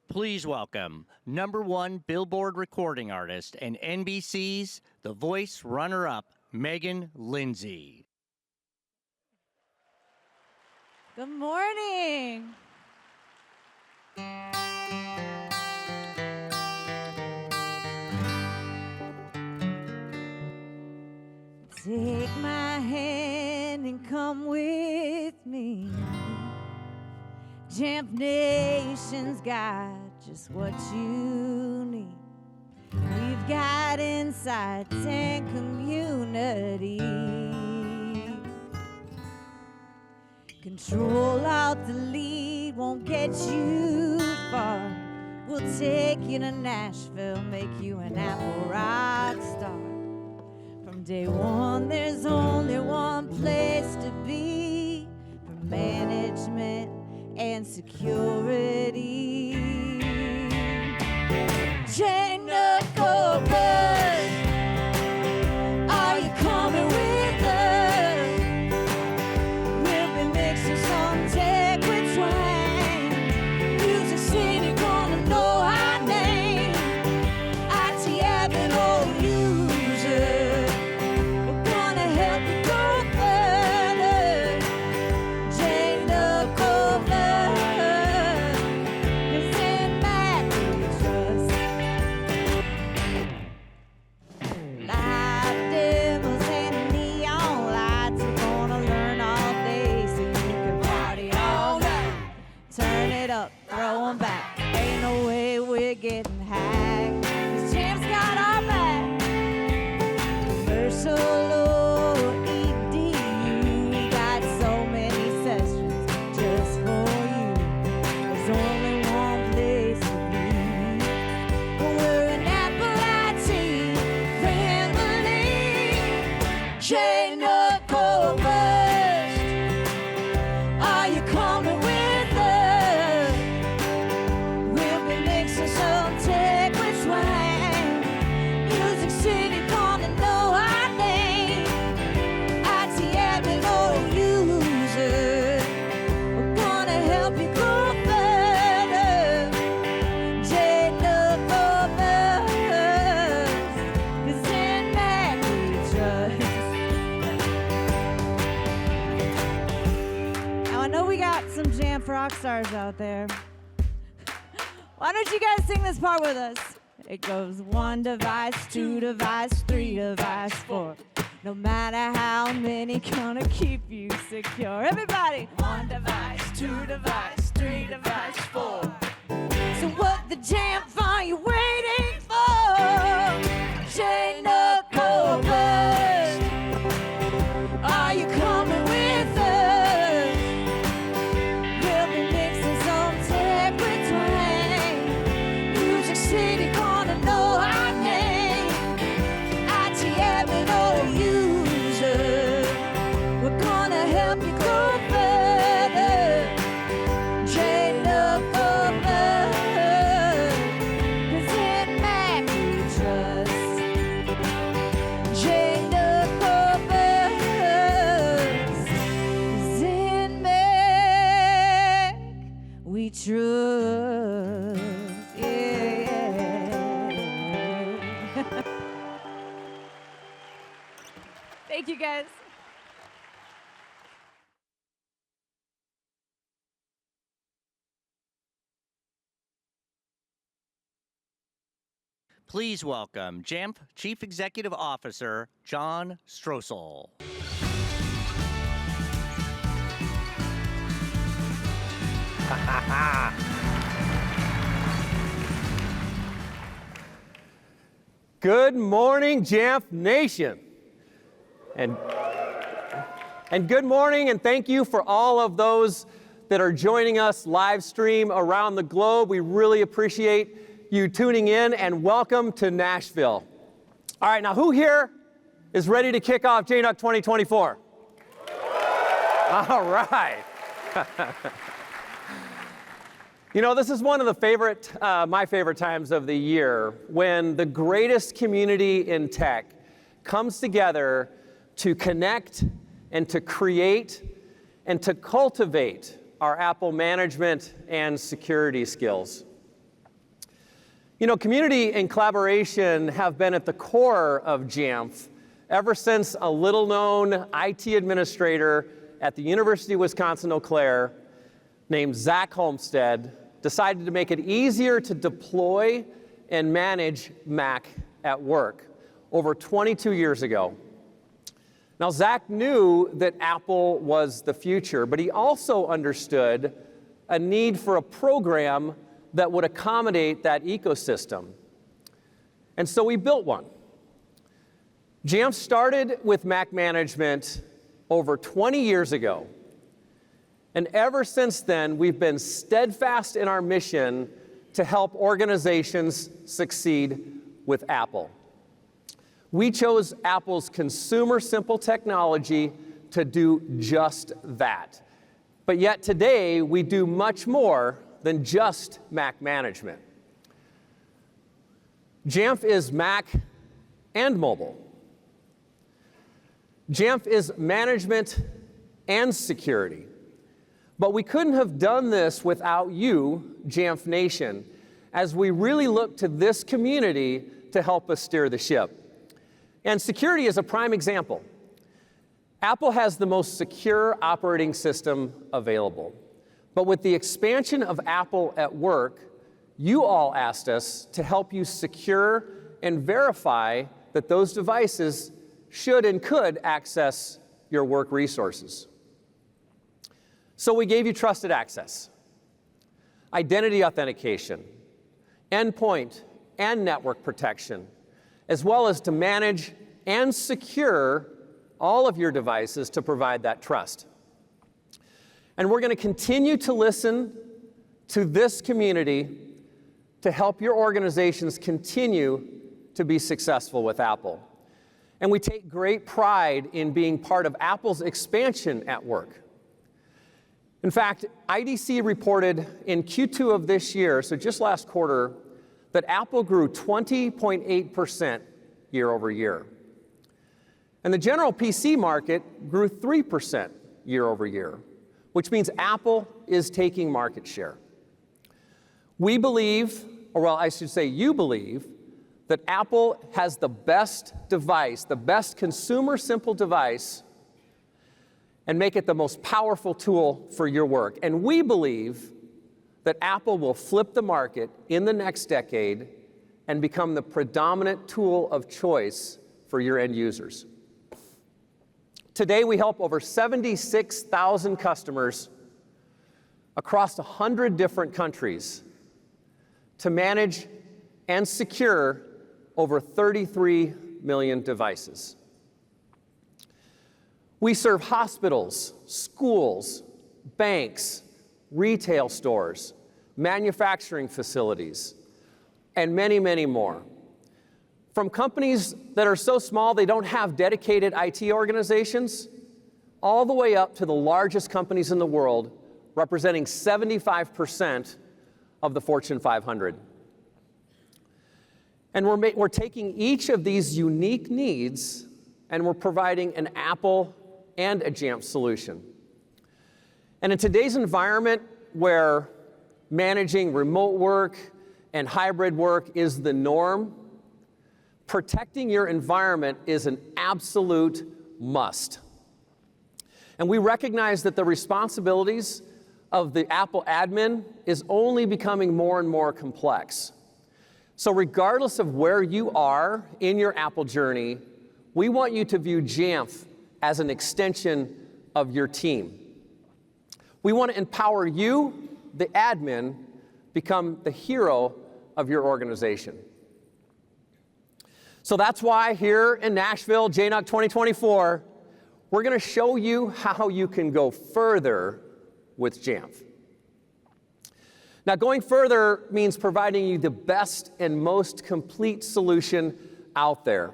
Please welcome #1 Billboard recording artist and NBC's The Voice runner-up, Megan Lindsay. Good morning. Take my hand and come with me. Jamf Nation's got just what you need. We've got insights and community. Control out the lead won't get you far. We'll take you to Nashville, make you an Apple rock star. From day one, there's only one place to be for management and security. JNUC Opus, are you coming with us? We'll be mixing some tech with twang. Music City gonna know our name. IT admin or user, we're gonna help you go further. JNUC Opus, 'cause in Mac we trust. Live demos and neon lights, we're gonna learn all day so you can party all night. Turn it up, throw 'em back, ain't no way we're getting hacked, 'cause Jamf's got our back. Commercial or EDU, we got so many sessions just for you. There's only one place to be. We're an Apple IT family. JNUC Opus, are you coming with us? We'll be mixing some tech with swang. Music City gonna know our name. IT admin or user, we're gonna help you go further. JNUC Opus, 'cause in Mac we trust. Now I know we got some Jamf rock stars out there. Why don't you guys sing this part with us? It goes 1 device, 2 device, 3 device, 4. No matter how many, gonna keep you secure. Everybody! 1 device, 2 device, 3 device, 4. So what the Jamf are you waiting for? JNUC Opus, are you coming with us? We'll be mixing some tech with twang. Music City gonna know our name. IT admin or user, we're gonna help you go further. JNUC Opus, 'cause in Mac we trust. JNUC Opus, 'cause in Mac we trust. Yeah. Thank you, guys. Please welcome Jamf Chief Executive Officer, John Stroessel. Good morning, Jamf Nation. And good morning, and thank you for all of those that are joining us live stream around the globe. We really appreciate you tuning in, and welcome to Nashville. All right, now who here is ready to kick off JNUC 2024? All right. You know, this is one of the my favorite times of the year, when the greatest community in tech comes together to connect and to create and to cultivate our Apple management and security skills. You know, community and collaboration have been at the core of Jamf ever since a little-known IT administrator at the University of Wisconsin-Eau Claire named Zach Homestead decided to make it easier to deploy and manage Mac at work over 22 years ago. Now, Zach knew that Apple was the future, but he also understood a need for a program that would accommodate that ecosystem. And so we built one. Jamf started with Mac management over 20 years ago. And ever since then, we've been steadfast in our mission to help organizations succeed with Apple. We chose Apple's consumer simple technology to do just that. But yet today, we do much more than just Mac management. Jamf is Mac and mobile. Jamf is management and security. But we couldn't have done this without you, Jamf Nation, as we really look to this community to help us steer the ship. And security is a prime example. Apple has the most secure operating system available. But with the expansion of Apple at Work, you all asked us to help you secure and verify that those devices should and could access your work resources. So we gave you trusted access, identity authentication, endpoint and network protection, as well as to manage and secure all of your devices to provide that trust. And we're going to continue to listen to this community to help your organizations continue to be successful with Apple. And we take great pride in being part of Apple's expansion at work. In fact, IDC reported in Q2 of this year, so just last quarter, that Apple grew 20.8% year over year. And the general PC market grew 3% year over year, which means Apple is taking market share. We believe, or well, I should say you believe, that Apple has the best device, the best consumer simple device, and make it the most powerful tool for your work. And we believe that Apple will flip the market in the next decade and become the predominant tool of choice for your end users. Today, we help over 76,000 customers across 100 different countries to manage and secure over 33 million devices. We serve hospitals, schools, banks, retail stores, manufacturing facilities, and many, many more. From companies that are so small they don't have dedicated IT organizations, all the way up to the largest companies in the world, representing 75% of the Fortune 500. And we're taking each of these unique needs and we're providing an Apple and a Jamf solution. And in today's environment where managing remote work and hybrid work is the norm, protecting your environment is an absolute must. And we recognize that the responsibilities of the Apple admin is only becoming more and more complex. So regardless of where you are in your Apple journey, we want you to view Jamf as an extension of your team. We want to empower you, the admin, become the hero of your organization. So that's why here in Nashville, JNUC 2024, we're going to show you how you can go further with Jamf. Now, going further means providing you the best and most complete solution out there.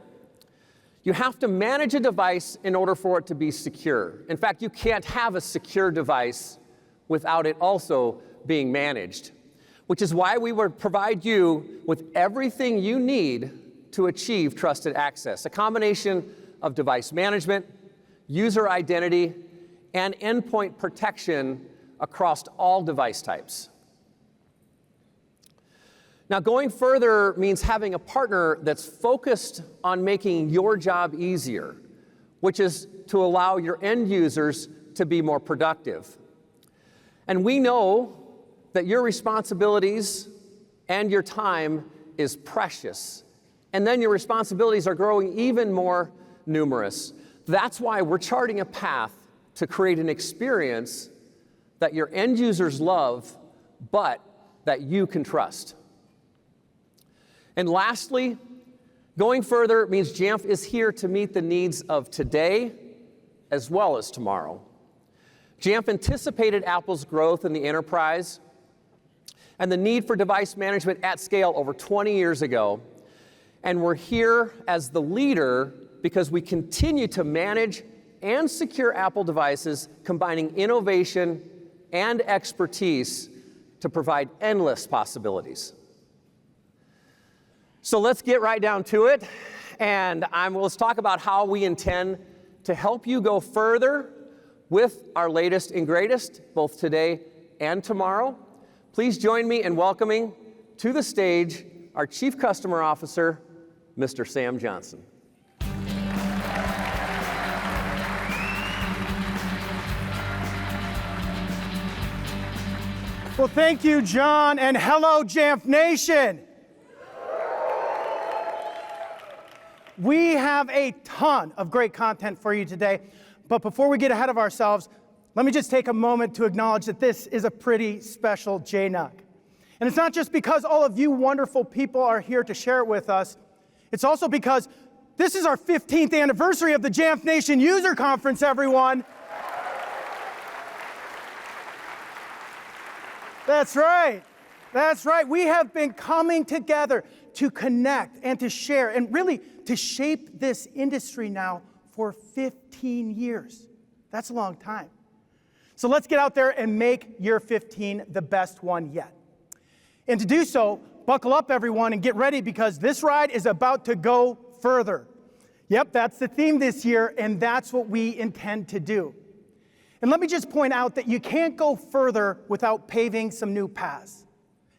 You have to manage a device in order for it to be secure. In fact, you can't have a secure device without it also being managed, which is why we would provide you with everything you need to achieve trusted access, a combination of device management, user identity, and endpoint protection across all device types. Now, going further means having a partner that's focused on making your job easier, which is to allow your end users to be more productive. And we know that your responsibilities and your time is precious. And then your responsibilities are growing even more numerous. That's why we're charting a path to create an experience that your end users love, but that you can trust. And lastly, going further means Jamf is here to meet the needs of today as well as tomorrow. Jamf anticipated Apple's growth in the enterprise and the need for device management at scale over 20 years ago. And we're here as the leader because we continue to manage and secure Apple devices, combining innovation and expertise to provide endless possibilities. So let's get right down to it, and let's talk about how we intend to help you go further with our latest and greatest, both today and tomorrow. Please join me in welcoming to the stage our Chief Customer Officer, Mr. Sam Johnson. Well, thank you, John, and hello, Jamf Nation. We have a ton of great content for you today, but before we get ahead of ourselves, let me just take a moment to acknowledge that this is a pretty special JNUC. And it's not just because all of you wonderful people are here to share it with us, it's also because this is our 15th anniversary of the Jamf Nation User Conference, everyone. That's right. That's right. We have been coming together to connect and to share and really to shape this industry now for 15 years. That's a long time. So let's get out there and make year 15 the best one yet. And to do so, buckle up, everyone, and get ready because this ride is about to go further. Yep, that's the theme this year, and that's what we intend to do. And let me just point out that you can't go further without paving some new paths.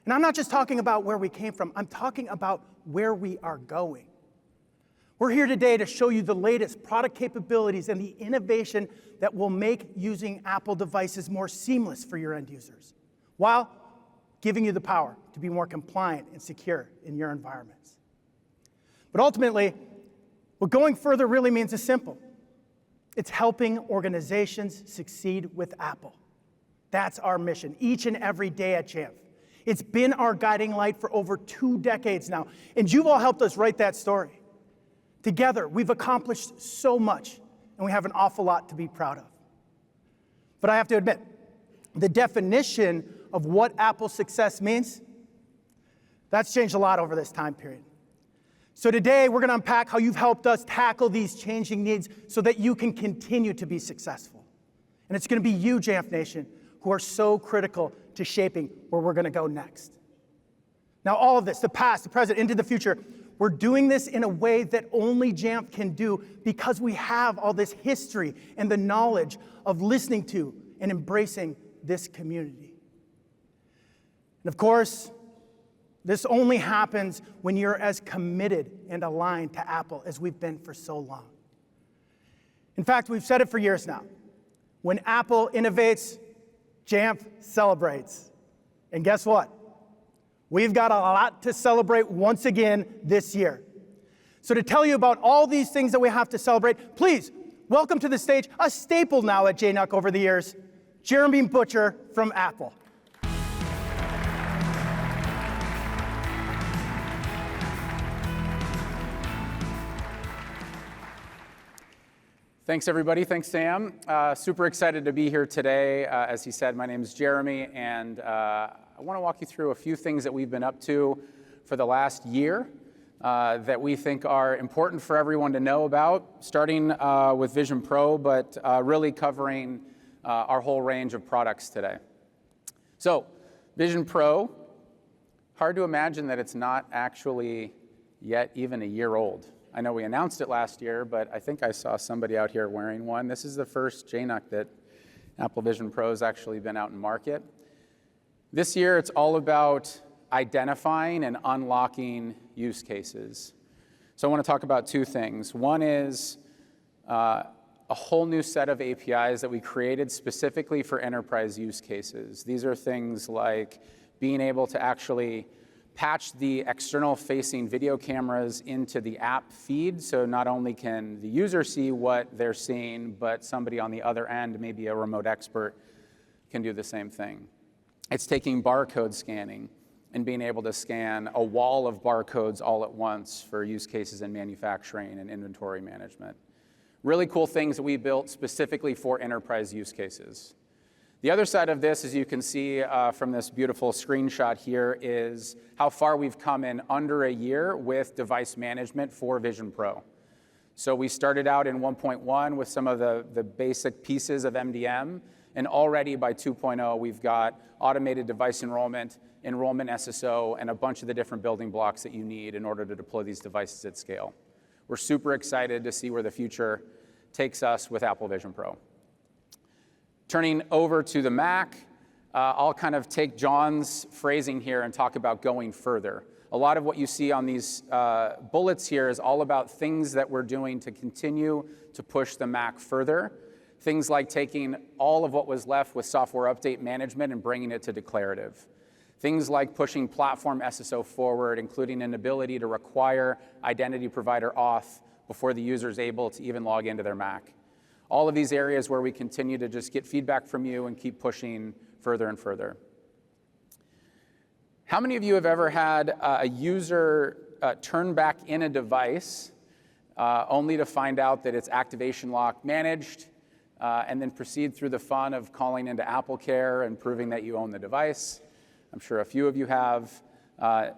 And I'm not just talking about where we came from, I'm talking about where we are going. We're here today to show you the latest product capabilities and the innovation that will make using Apple devices more seamless for your end users, while giving you the power to be more compliant and secure in your environments. But ultimately, what going further really means is simple. It's helping organizations succeed with Apple. That's our mission, each and every day at Jamf. It's been our guiding light for over 2 decades now, and you've all helped us write that story. Together, we've accomplished so much, and we have an awful lot to be proud of. But I have to admit, the definition of what Apple's success means, that's changed a lot over this time period. So today, we're going to unpack how you've helped us tackle these changing needs so that you can continue to be successful. And it's going to be you, Jamf Nation, who are so critical to shaping where we're going to go next. Now, all of this, the past, the present, into the future, we're doing this in a way that only Jamf can do because we have all this history and the knowledge of listening to and embracing this community. And of course, this only happens when you're as committed and aligned to Apple as we've been for so long. In fact, we've said it for years now. When Apple innovates, Jamf celebrates. And guess what? We've got a lot to celebrate once again this year. So to tell you about all these things that we have to celebrate, please welcome to the stage a staple now at JNUC over the years, Jeremy Butcher from Apple. Thanks, everybody. Thanks, Sam. Super excited to be here today. As he said, my name is Jeremy, and I want to walk you through a few things that we've been up to for the last year that we think are important for everyone to know about, starting with Vision Pro, but really covering our whole range of products today. So, Vision Pro, hard to imagine that it's not actually yet even a year old. I know we announced it last year, but I think I saw somebody out here wearing one. This is the first JNUC that Apple Vision Pro has actually been out in market. This year, it's all about identifying and unlocking use cases. So I want to talk about two things. One is a whole new set of APIs that we created specifically for enterprise use cases. These are things like being able to actually patch the external-facing video cameras into the app feed, so not only can the user see what they're seeing, but somebody on the other end, maybe a remote expert, can do the same thing. It's taking barcode scanning and being able to scan a wall of barcodes all at once for use cases in manufacturing and inventory management. Really cool things that we built specifically for enterprise use cases. The other side of this, as you can see from this beautiful screenshot here, is how far we've come in under a year with device management for Vision Pro. So we started out in 1.1 with some of the basic pieces of MDM, and already by 2.0 we've got automated device enrollment SSO, and a bunch of the different building blocks that you need in order to deploy these devices at scale. We're super excited to see where the future takes us with Apple Vision Pro. Turning over to the Mac, I'll kind of take John's phrasing here and talk about going further. A lot of what you see on these bullets here is all about things that we're doing to continue to push the Mac further. Things like taking all of what was left with software update management and bringing it to declarative. Things like pushing platform SSO forward, including an ability to require identity provider auth before the user is able to even log into their Mac. All of these areas where we continue to just get feedback from you and keep pushing further and further. How many of you have ever had a user turn back in a device only to find out that it's activation lock managed and then proceed through the fun of calling into AppleCare and proving that you own the device? I'm sure a few of you have.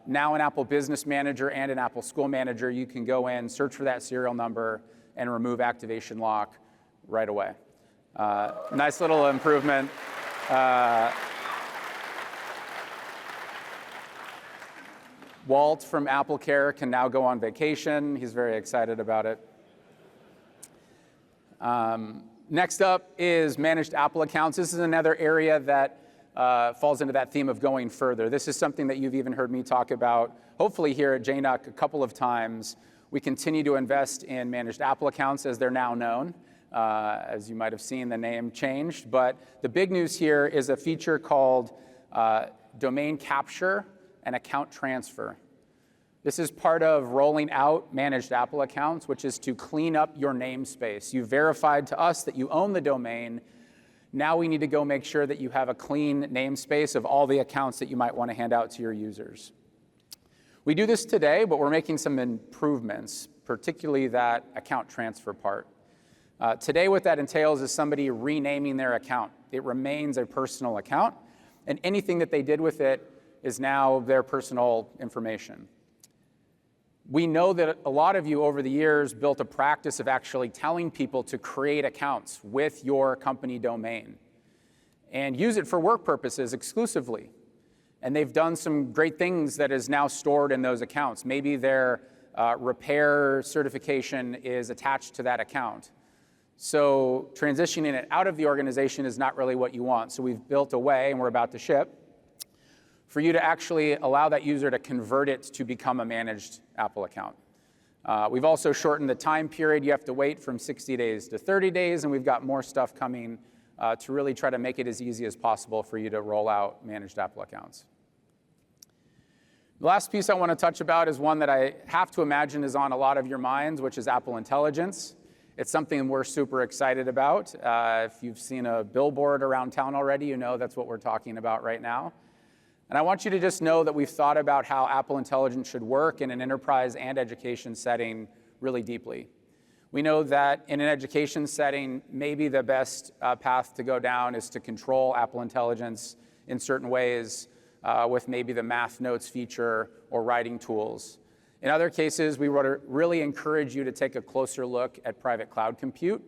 Now in Apple Business Manager and in Apple School Manager, you can go in, search for that serial number, and remove activation lock right away. Nice little improvement. Walt from AppleCare can now go on vacation. He's very excited about it. Next up is managed Apple accounts. This is another area that falls into that theme of going further. This is something that you've even heard me talk about, hopefully here at JNUC a couple of times. We continue to invest in managed Apple accounts as they're now known. As you might have seen, the name changed. But the big news here is a feature called domain capture and account transfer. This is part of rolling out managed Apple accounts, which is to clean up your namespace. You verified to us that you own the domain. Now we need to go make sure that you have a clean namespace of all the accounts that you might want to hand out to your users. We do this today, but we're making some improvements, particularly that account transfer part. Today, what that entails is somebody renaming their account. It remains a personal account, and anything that they did with it is now their personal information. We know that a lot of you over the years built a practice of actually telling people to create accounts with your company domain and use it for work purposes exclusively. And they've done some great things that is now stored in those accounts. Maybe their repair certification is attached to that account. So transitioning it out of the organization is not really what you want. So we've built a way, and we're about to ship, for you to actually allow that user to convert it to become a managed Apple account. We've also shortened the time period. You have to wait from 60 days to 30 days, and we've got more stuff coming to really try to make it as easy as possible for you to roll out managed Apple accounts. The last piece I want to touch about is one that I have to imagine is on a lot of your minds, which is Apple Intelligence. It's something we're super excited about. If you've seen a billboard around town already, you know that's what we're talking about right now. And I want you to just know that we've thought about how Apple Intelligence should work in an enterprise and education setting really deeply. We know that in an education setting, maybe the best path to go down is to control Apple Intelligence in certain ways with maybe the math notes feature or writing tools. In other cases, we really encourage you to take a closer look at private cloud compute,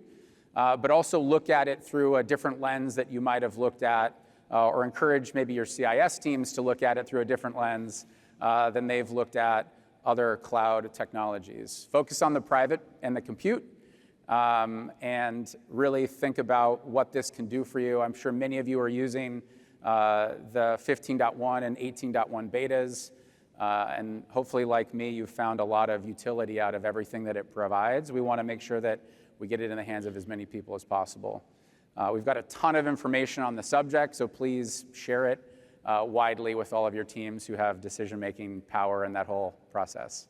but also look at it through a different lens that you might have looked at, or encourage maybe your CIS teams to look at it through a different lens than they've looked at other cloud technologies. Focus on the private and the compute, and really think about what this can do for you. I'm sure many of you are using the 15.1 and 18.1 betas. And hopefully, like me, you've found a lot of utility out of everything that it provides. We want to make sure that we get it in the hands of as many people as possible. We've got a ton of information on the subject, so please share it widely with all of your teams who have decision-making power in that whole process.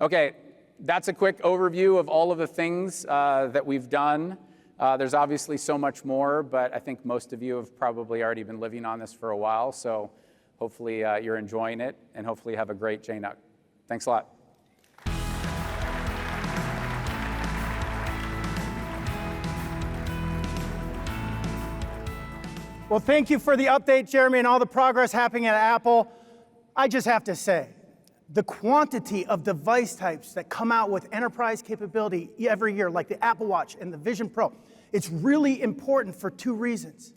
Okay, that's a quick overview of all of the things that we've done. There's obviously so much more, but I think most of you have probably already been living on this for a while, so hopefully you're enjoying it, and hopefully you have a great JNUC. Thanks a lot. Well, thank you for the update, Jeremy, and all the progress happening at Apple. I just have to say, the quantity of device types that come out with enterprise capability every year, like the Apple Watch and the Vision Pro, it's really important for two reasons.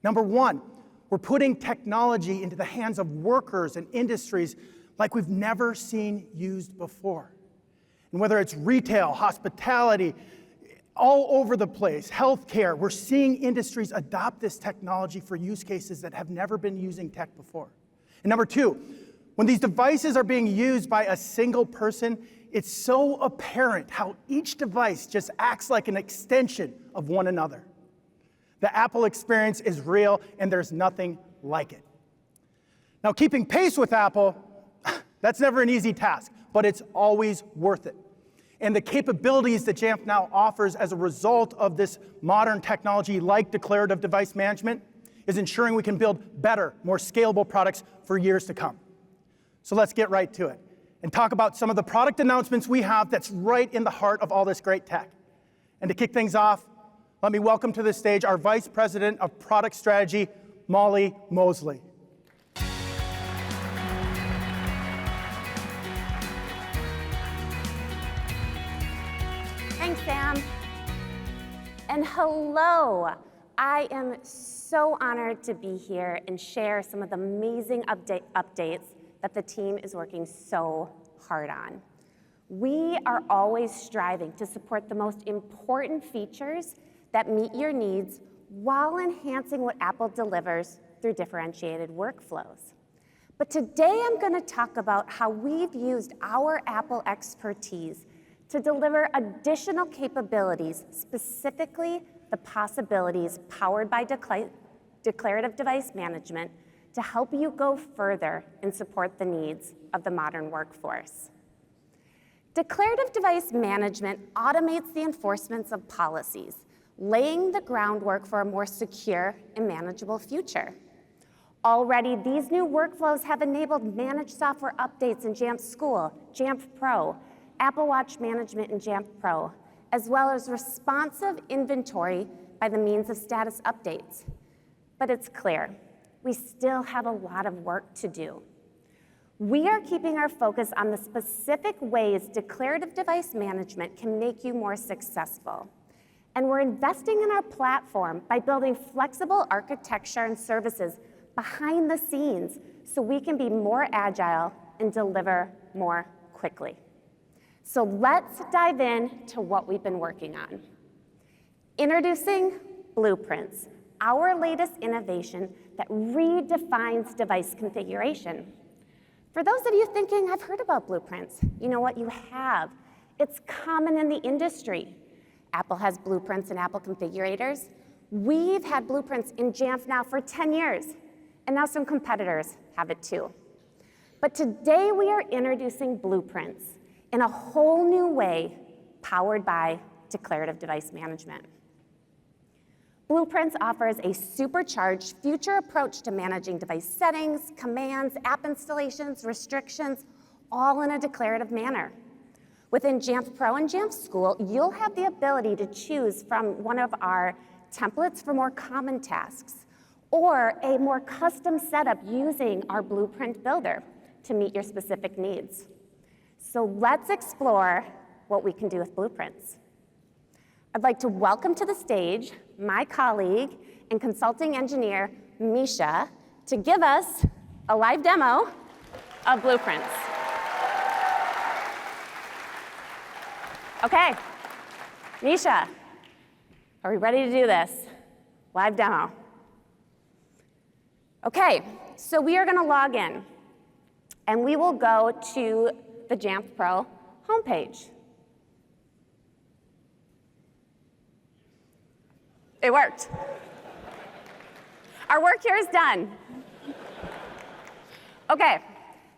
Number one, we're putting technology into the hands of workers and industries like we've never seen used before. And whether it's retail, hospitality, all over the place, healthcare, we're seeing industries adopt this technology for use cases that have never been using tech before. And number two, when these devices are being used by a single person, it's so apparent how each device just acts like an extension of one another. The Apple experience is real, and there's nothing like it. Now, keeping pace with Apple, that's never an easy task, but it's always worth it. And the capabilities that Jamf now offers as a result of this modern technology like declarative device management is ensuring we can build better, more scalable products for years to come. So let's get right to it and talk about some of the product announcements we have that's right in the heart of all this great tech. And to kick things off, let me welcome to the stage our Vice President of Product Strategy, Molly Mosley. Thanks, Sam. And hello. I am so honored to be here and share some of the amazing updates that the team is working so hard on. We are always striving to support the most important features that meet your needs while enhancing what Apple delivers through differentiated workflows. But today I'm going to talk about how we've used our Apple expertise to deliver additional capabilities, specifically the possibilities powered by declarative device management to help you go further and support the needs of the modern workforce. Declarative device management automates the enforcement of policies, laying the groundwork for a more secure and manageable future. Already, these new workflows have enabled managed software updates in Jamf School, Jamf Pro, Apple Watch management in Jamf Pro, as well as responsive inventory by the means of status updates. But it's clear, we still have a lot of work to do. We are keeping our focus on the specific ways declarative device management can make you more successful. And we're investing in our platform by building flexible architecture and services behind the scenes so we can be more agile and deliver more quickly. So let's dive into what we've been working on. Introducing Blueprints, our latest innovation that redefines device configuration. For those of you thinking, I've heard about Blueprints, you know what, you have. It's common in the industry. Apple has Blueprints and Apple configurators. We've had Blueprints in Jamf now for 10 years, and now some competitors have it too. But today we are introducing Blueprints in a whole new way, powered by declarative device management. Blueprints offers a supercharged future approach to managing device settings, commands, app installations, restrictions, all in a declarative manner. Within Jamf Pro and Jamf School, you'll have the ability to choose from one of our templates for more common tasks, or a more custom setup using our Blueprint Builder to meet your specific needs. So let's explore what we can do with Blueprints. I'd like to welcome to the stage my colleague and consulting engineer, Misha, to give us a live demo of Blueprints. Okay, Misha, are we ready to do this? Live demo. Okay, so we are going to log in, and we will go to the Jamf Pro homepage. It worked. Our work here is done. Okay,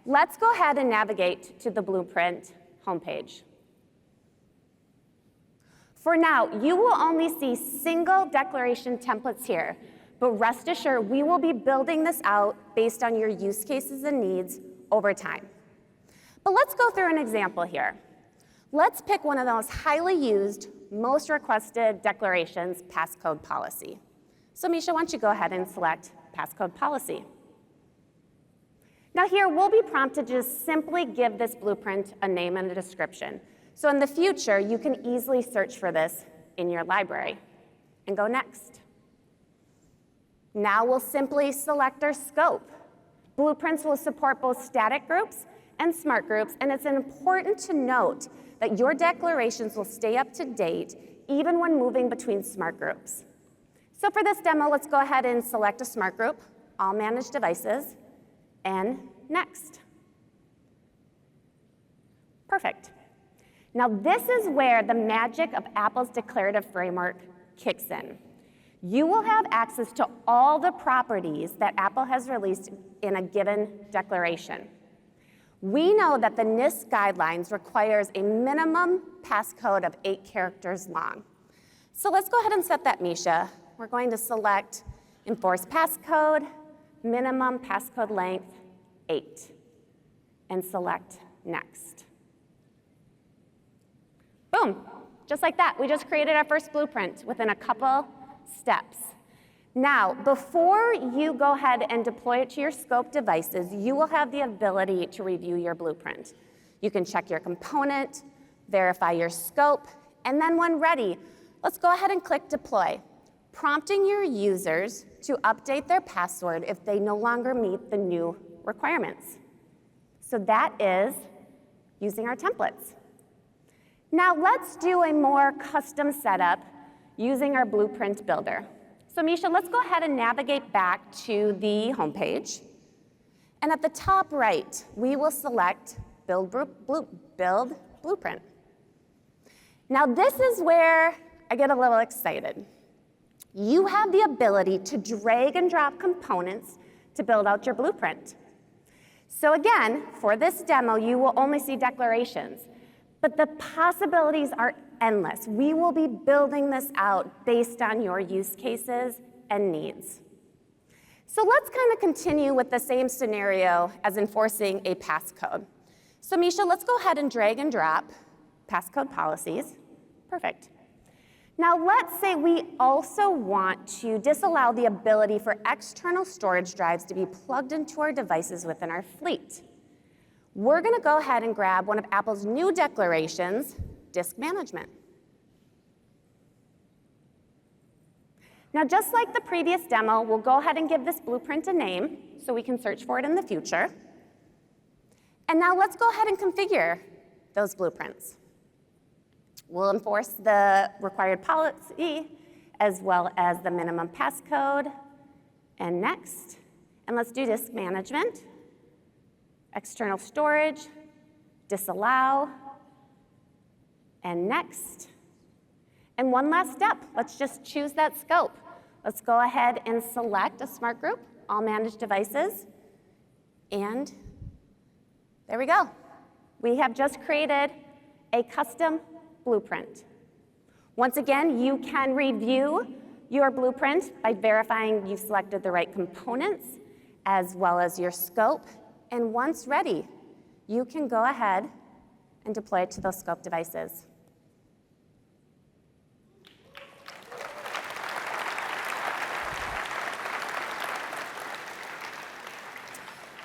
let's go ahead and navigate to the Blueprint homepage. For now, you will only see single declaration templates here, but rest assured, we will be building this out based on your use cases and needs over time. But let's go through an example here. Let's pick one of the most highly used, most requested declarations, passcode policy. So Misha, why don't you go ahead and select passcode policy. Now here, we'll be prompted to just simply give this blueprint a name and a description. So in the future, you can easily search for this in your library and go next. Now we'll simply select our scope. Blueprints will support both static groups and smart groups, and it's important to note that your declarations will stay up to date even when moving between smart groups. So for this demo, let's go ahead and select a smart group, all managed devices, and next. Perfect. Now this is where the magic of Apple's declarative framework kicks in. You will have access to all the properties that Apple has released in a given declaration. We know that the NIST guidelines requires a minimum passcode of 8 characters long. So let's go ahead and set that, Misha. We're going to select enforce passcode, minimum passcode length 8, and select next. Boom, just like that. We just created our first blueprint within a couple steps. Now, before you go ahead and deploy it to your scope devices, you will have the ability to review your blueprint. You can check your component, verify your scope, and then when ready, let's go ahead and click deploy, prompting your users to update their password if they no longer meet the new requirements. So that is using our templates. Now let's do a more custom setup using our blueprint builder. So Misha, let's go ahead and navigate back to the homepage. And at the top right, we will select Build Blueprint. Now this is where I get a little excited. You have the ability to drag and drop components to build out your blueprint. So again, for this demo, you will only see declarations, but the possibilities are endless. We will be building this out based on your use cases and needs. So let's kind of continue with the same scenario as enforcing a passcode. So Misha, let's go ahead and drag and drop passcode policies. Perfect. Now let's say we also want to disallow the ability for external storage drives to be plugged into our devices within our fleet. We're going to go ahead and grab one of Apple's new declarations, disk management. Now just like the previous demo, we'll go ahead and give this blueprint a name so we can search for it in the future. And now let's go ahead and configure those blueprints. We'll enforce the required policy as well as the minimum passcode, and next. And let's do disk management, external storage, disallow, and next. And one last step, let's just choose that scope. Let's go ahead and select a smart group, all managed devices, and there we go. We have just created a custom blueprint. Once again, you can review your blueprint by verifying you've selected the right components as well as your scope. And once ready, you can go ahead and deploy it to those scope devices.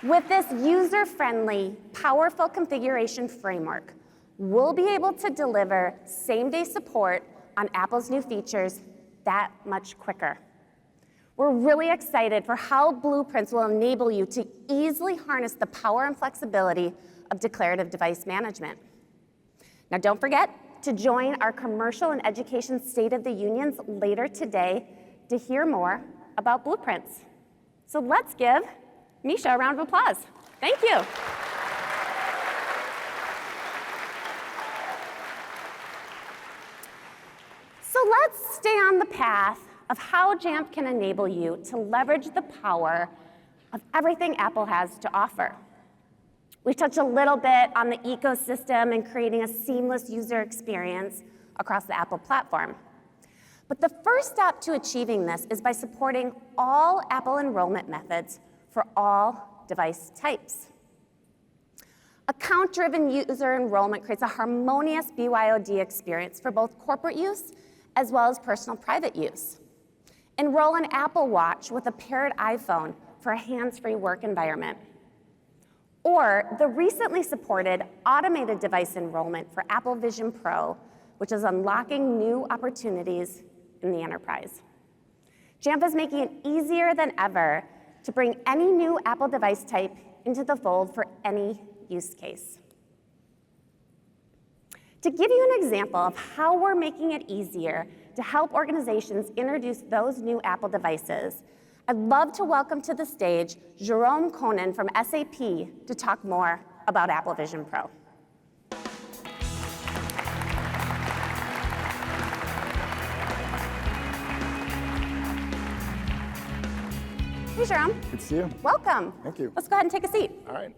With this user-friendly, powerful configuration framework, we'll be able to deliver same-day support on Apple's new features that much quicker. We're really excited for how blueprints will enable you to easily harness the power and flexibility of declarative device management. Now don't forget to join our commercial and education State of the Unions later today to hear more about blueprints. So let's give Misha a round of applause. Thank you. So let's stay on the path of how Jamf can enable you to leverage the power of everything Apple has to offer. We touched a little bit on the ecosystem and creating a seamless user experience across the Apple platform. But the first step to achieving this is by supporting all Apple enrollment methods for all device types. Account-driven user enrollment creates a harmonious BYOD experience for both corporate use as well as personal private use. Enroll an Apple Watch with a paired iPhone for a hands-free work environment. Or the recently supported automated device enrollment for Apple Vision Pro, which is unlocking new opportunities in the enterprise. Jamf is making it easier than ever to bring any new Apple device type into the fold for any use case. To give you an example of how we're making it easier to help organizations introduce those new Apple devices, I'd love to welcome to the stage Jerome Konen from SAP to talk more about Apple Vision Pro. Hey, Jerome. Good to see you. Welcome. Thank you. Let's go ahead and take a seat. All right.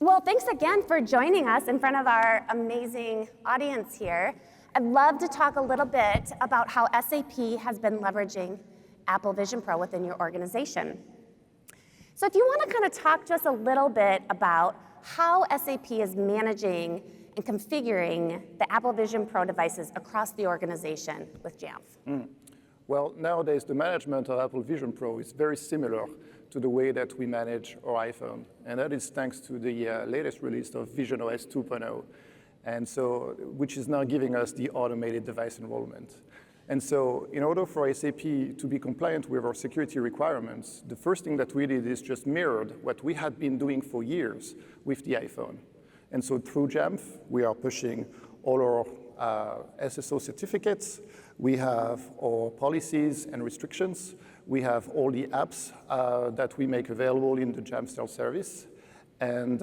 Well, thanks again for joining us in front of our amazing audience here. I'd love to talk a little bit about how SAP has been leveraging Apple Vision Pro within your organization. So if you want to kind of talk to us a little bit about how SAP is managing and configuring the Apple Vision Pro devices across the organization with Jamf. Well, nowadays, the management of Apple Vision Pro is very similar to the way that we manage our iPhone. And that is thanks to the latest release of visionOS 2.0, and so, which is now giving us the automated device enrollment. And so in order for SAP to be compliant with our security requirements, the first thing that we did is just mirrored what we had been doing for years with the iPhone. And so through Jamf, we are pushing all our SSO certificates. We have our policies and restrictions. We have all the apps that we make available in the Jamf self-service. And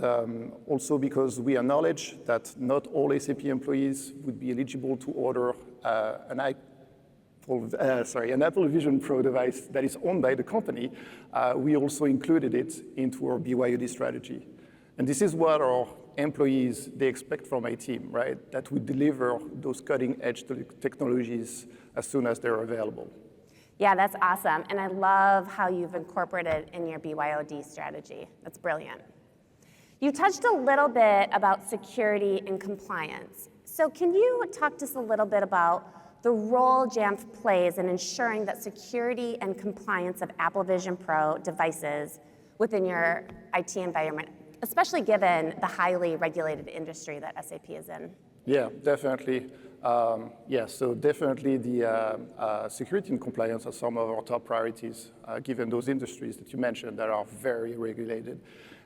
also because we acknowledge that not all SAP employees would be eligible to order an Apple Vision Pro device that is owned by the company, we also included it into our BYOD strategy. And this is what our employees, they expect from my team, right? That we deliver those cutting-edge technologies as soon as they're available. Yeah, that's awesome. And I love how you've incorporated in your BYOD strategy. That's brilliant. You touched a little bit about security and compliance. So can you talk to us a little bit about the role Jamf plays in ensuring that security and compliance of Apple Vision Pro devices within your IT environment, especially given the highly regulated industry that SAP is in? Yeah, definitely. So definitely the security and compliance are some of our top priorities, given those industries that you mentioned that are very regulated.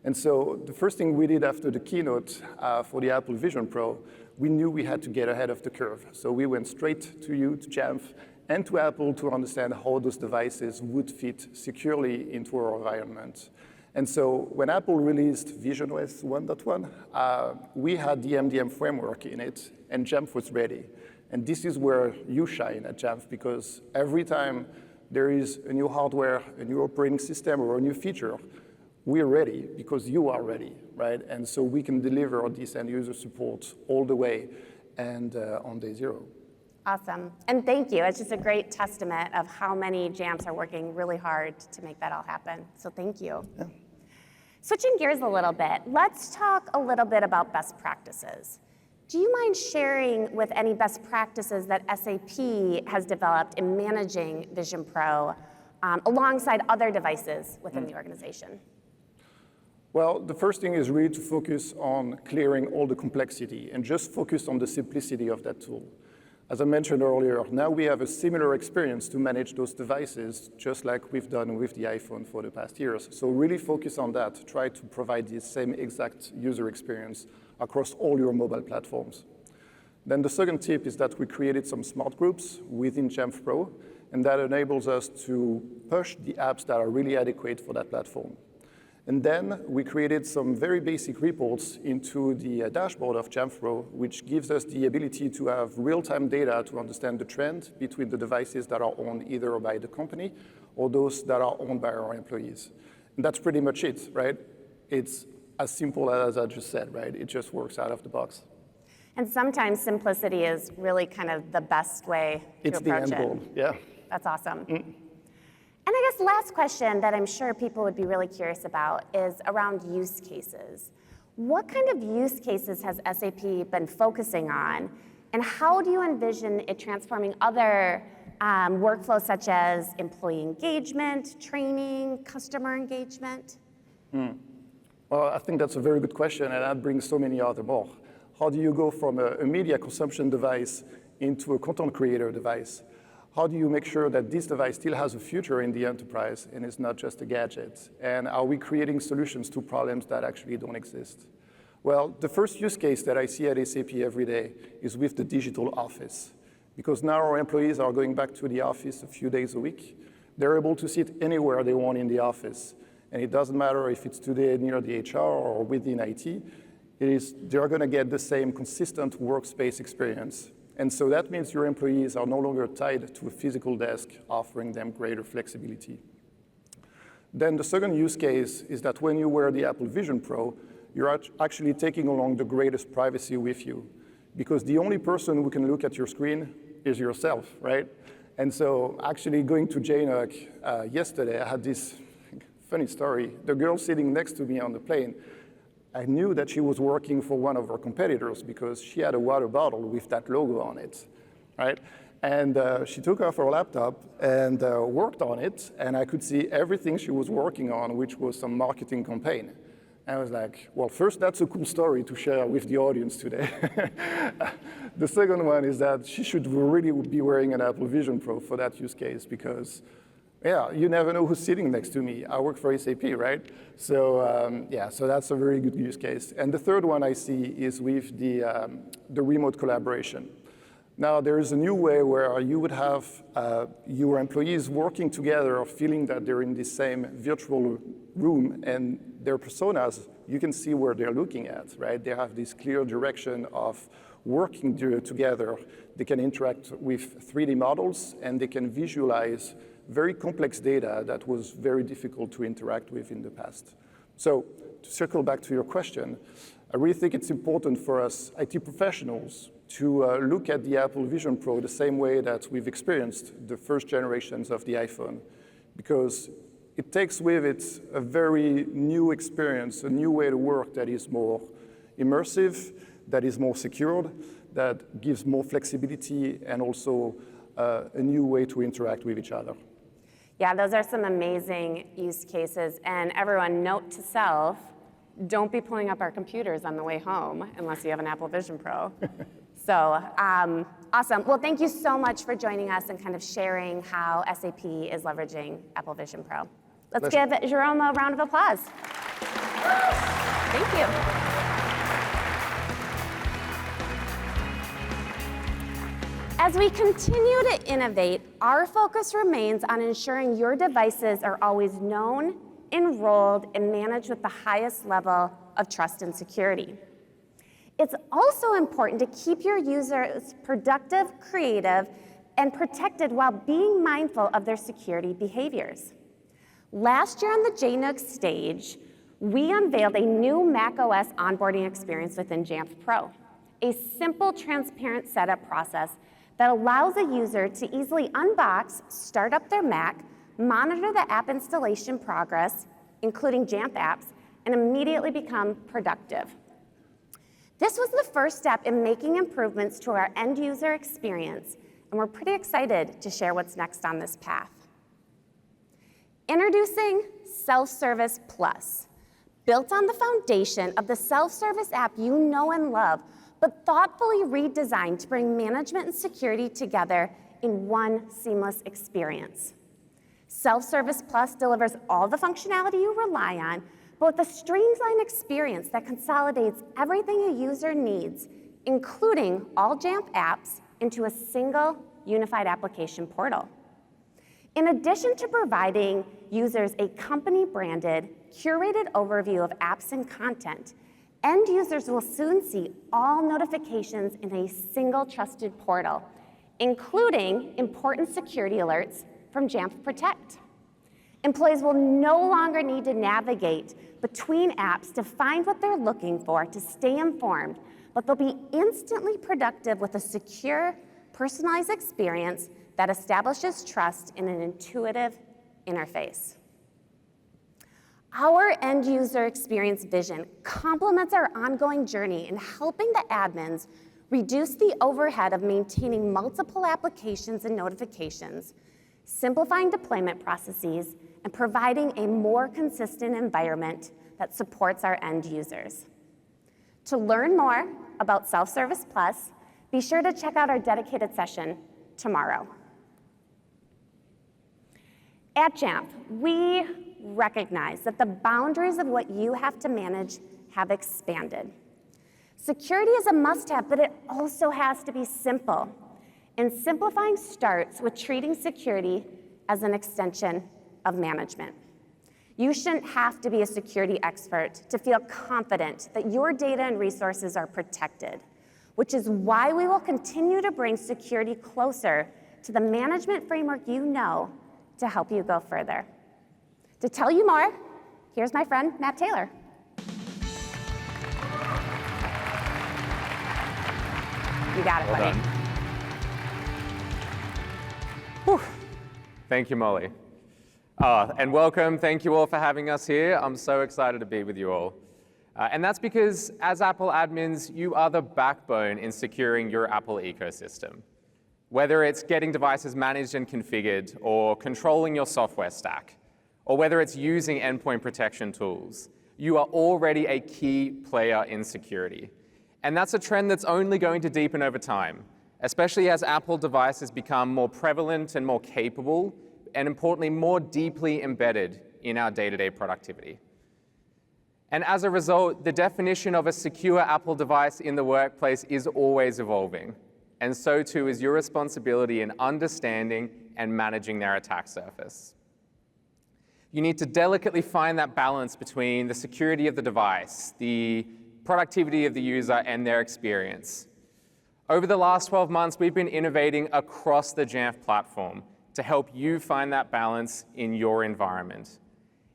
And so the first thing we did after the keynote for the Apple Vision Pro, we knew we had to get ahead of the curve. So we went straight to you, to Jamf, and to Apple to understand how those devices would fit securely into our environment. And so when Apple released visionOS 1.1, we had the MDM framework in it, and Jamf was ready. And this is where you shine at Jamf, because every time there is a new hardware, a new operating system, or a new feature, we're ready because you are ready, right? And so we can deliver this end user support all the way and on day zero. Awesome. And thank you. It's just a great testament of how many Jamfs are working really hard to make that all happen. So thank you. Yeah. Switching gears a little bit, let's talk a little bit about best practices. Do you mind sharing with any best practices that SAP has developed in managing Vision Pro alongside other devices within the organization? Well, the first thing is really to focus on clearing all the complexity and just focus on the simplicity of that tool. As I mentioned earlier, now we have a similar experience to manage those devices, just like we've done with the iPhone for the past years. So really focus on that. Try to provide the same exact user experience across all your mobile platforms. Then the second tip is that we created some smart groups within Jamf Pro, And that enables us to push the apps that are really adequate for that platform. And then we created some very basic reports into the dashboard of Jamf Pro, which gives us the ability to have real-time data to understand the trend between the devices that are owned either by the company or those that are owned by our employees. And that's pretty much it, right? It's as simple as I just said, right? It just works out of the box. And sometimes simplicity is really kind of the best way to approach it. It's the end goal, yeah. That's awesome. And I guess last question that I'm sure people would be really curious about is around use cases. What kind of use cases has SAP been focusing on, and how do you envision it transforming other workflows such as employee engagement, training, customer engagement? Well, I think that's a very good question, and that brings so many other more. How do you go from a media consumption device into a content creator device? How do you make sure that this device still has a future in the enterprise and is not just a gadget? And are we creating solutions to problems that actually don't exist? Well, the first use case that I see at SAP every day is with the digital office. Because now our employees are going back to the office a few days a week. They're able to sit anywhere they want in the office. And it doesn't matter if it's today near the HR or within IT, they're going to get the same consistent workspace experience. And so that means your employees are no longer tied to a physical desk, offering them greater flexibility. Then the second use case is that when you wear the Apple Vision Pro, you're actually taking along the greatest privacy with you, because the only person who can look at your screen is yourself, right? And so actually going to JNUC yesterday, I had this funny story. The girl sitting next to me on the plane, I knew that she was working for one of our competitors because she had a water bottle with that logo on it, right? And she took off her laptop and worked on it, and I could see everything she was working on, which was some marketing campaign. And I was like, well, first, that's a cool story to share with the audience today. The second one is that she should really be wearing an Apple Vision Pro for that use case because, yeah, you never know who's sitting next to me. I work for SAP, right? So yeah, so that's a very good use case. And the third one I see is with the remote collaboration. Now, there is a new way where you would have your employees working together or feeling that they're in the same virtual room and their personas, you can see where they're looking at, right? They have this clear direction of working together. They can interact with 3D models and they can visualize very complex data that was very difficult to interact with in the past. So to circle back to your question, I really think it's important for us IT professionals to look at the Apple Vision Pro the same way that we've experienced the first generations of the iPhone, because it takes with it a very new experience, a new way to work that is more immersive, that is more secured, that gives more flexibility, and also a new way to interact with each other. Yeah, those are some amazing use cases. And everyone, note to self, don't be pulling up our computers on the way home unless you have an Apple Vision Pro. So awesome. Well, thank you so much for joining us and kind of sharing how SAP is leveraging Apple Vision Pro. Let's give Jerome a round of applause. Thank you. As we continue to innovate, our focus remains on ensuring your devices are always known, enrolled, and managed with the highest level of trust and security. It's also important to keep your users productive, creative, and protected while being mindful of their security behaviors. Last year on the JNUC stage, we unveiled a new macOS onboarding experience within Jamf Pro, a simple, transparent setup process that allows a user to easily unbox, start up their Mac, monitor the app installation progress, including Jamf apps, and immediately become productive. This was the first step in making improvements to our end user experience, and we're pretty excited to share what's next on this path. Introducing Self-Service Plus, built on the foundation of the self-service app you know and love, but thoughtfully redesigned to bring management and security together in one seamless experience. Self-Service Plus delivers all the functionality you rely on, but with a streamlined experience that consolidates everything a user needs, including all Jamf apps, into a single unified application portal. In addition to providing users a company-branded, curated overview of apps and content, end users will soon see all notifications in a single trusted portal, including important security alerts from Jamf Protect. Employees will no longer need to navigate between apps to find what they're looking for to stay informed, but they'll be instantly productive with a secure, personalized experience that establishes trust in an intuitive interface. Our end user experience vision complements our ongoing journey in helping the admins reduce the overhead of maintaining multiple applications and notifications, simplifying deployment processes, and providing a more consistent environment that supports our end users. To learn more about Self-Service Plus, be sure to check out our dedicated session tomorrow. At Jamf, we recognize that the boundaries of what you have to manage have expanded. Security is a must-have, but it also has to be simple. And simplifying starts with treating security as an extension of management. You shouldn't have to be a security expert to feel confident that your data and resources are protected, which is why we will continue to bring security closer to the management framework you know to help you go further. To tell you more, here's my friend, Matt Taylor. You got it, Well buddy. done. Whew. Thank you, Molly. And welcome. Thank you all for having us here. I'm so excited to be with you all. And that's because as Apple admins, you are the backbone in securing your Apple ecosystem. Whether it's getting devices managed and configured, or controlling your software stack, or whether it's using endpoint protection tools, you are already a key player in security. And that's a trend that's only going to deepen over time, especially as Apple devices become more prevalent and more capable, and importantly, more deeply embedded in our day-to-day productivity. And as a result, the definition of a secure Apple device in the workplace is always evolving. And so too is your responsibility in understanding and managing their attack surface. You need to delicately find that balance between the security of the device, the productivity of the user, and their experience. Over the last 12 months, we've been innovating across the Jamf platform to help you find that balance in your environment,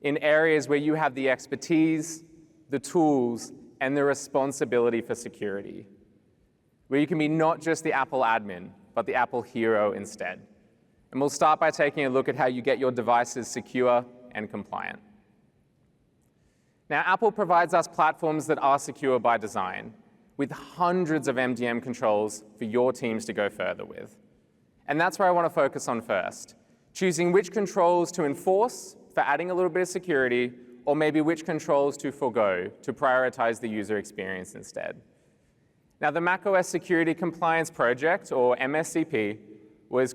in areas where you have the expertise, the tools, and the responsibility for security, where you can be not just the Apple admin, but the Apple hero instead. And we'll start by taking a look at how you get your devices secure and compliant. Now, Apple provides us platforms that are secure by design, with hundreds of MDM controls for your teams to go further with. And that's where I want to focus on first, choosing which controls to enforce for adding a little bit of security, or maybe which controls to forgo to prioritize the user experience instead. Now, the macOS Security Compliance Project, or MSCP, was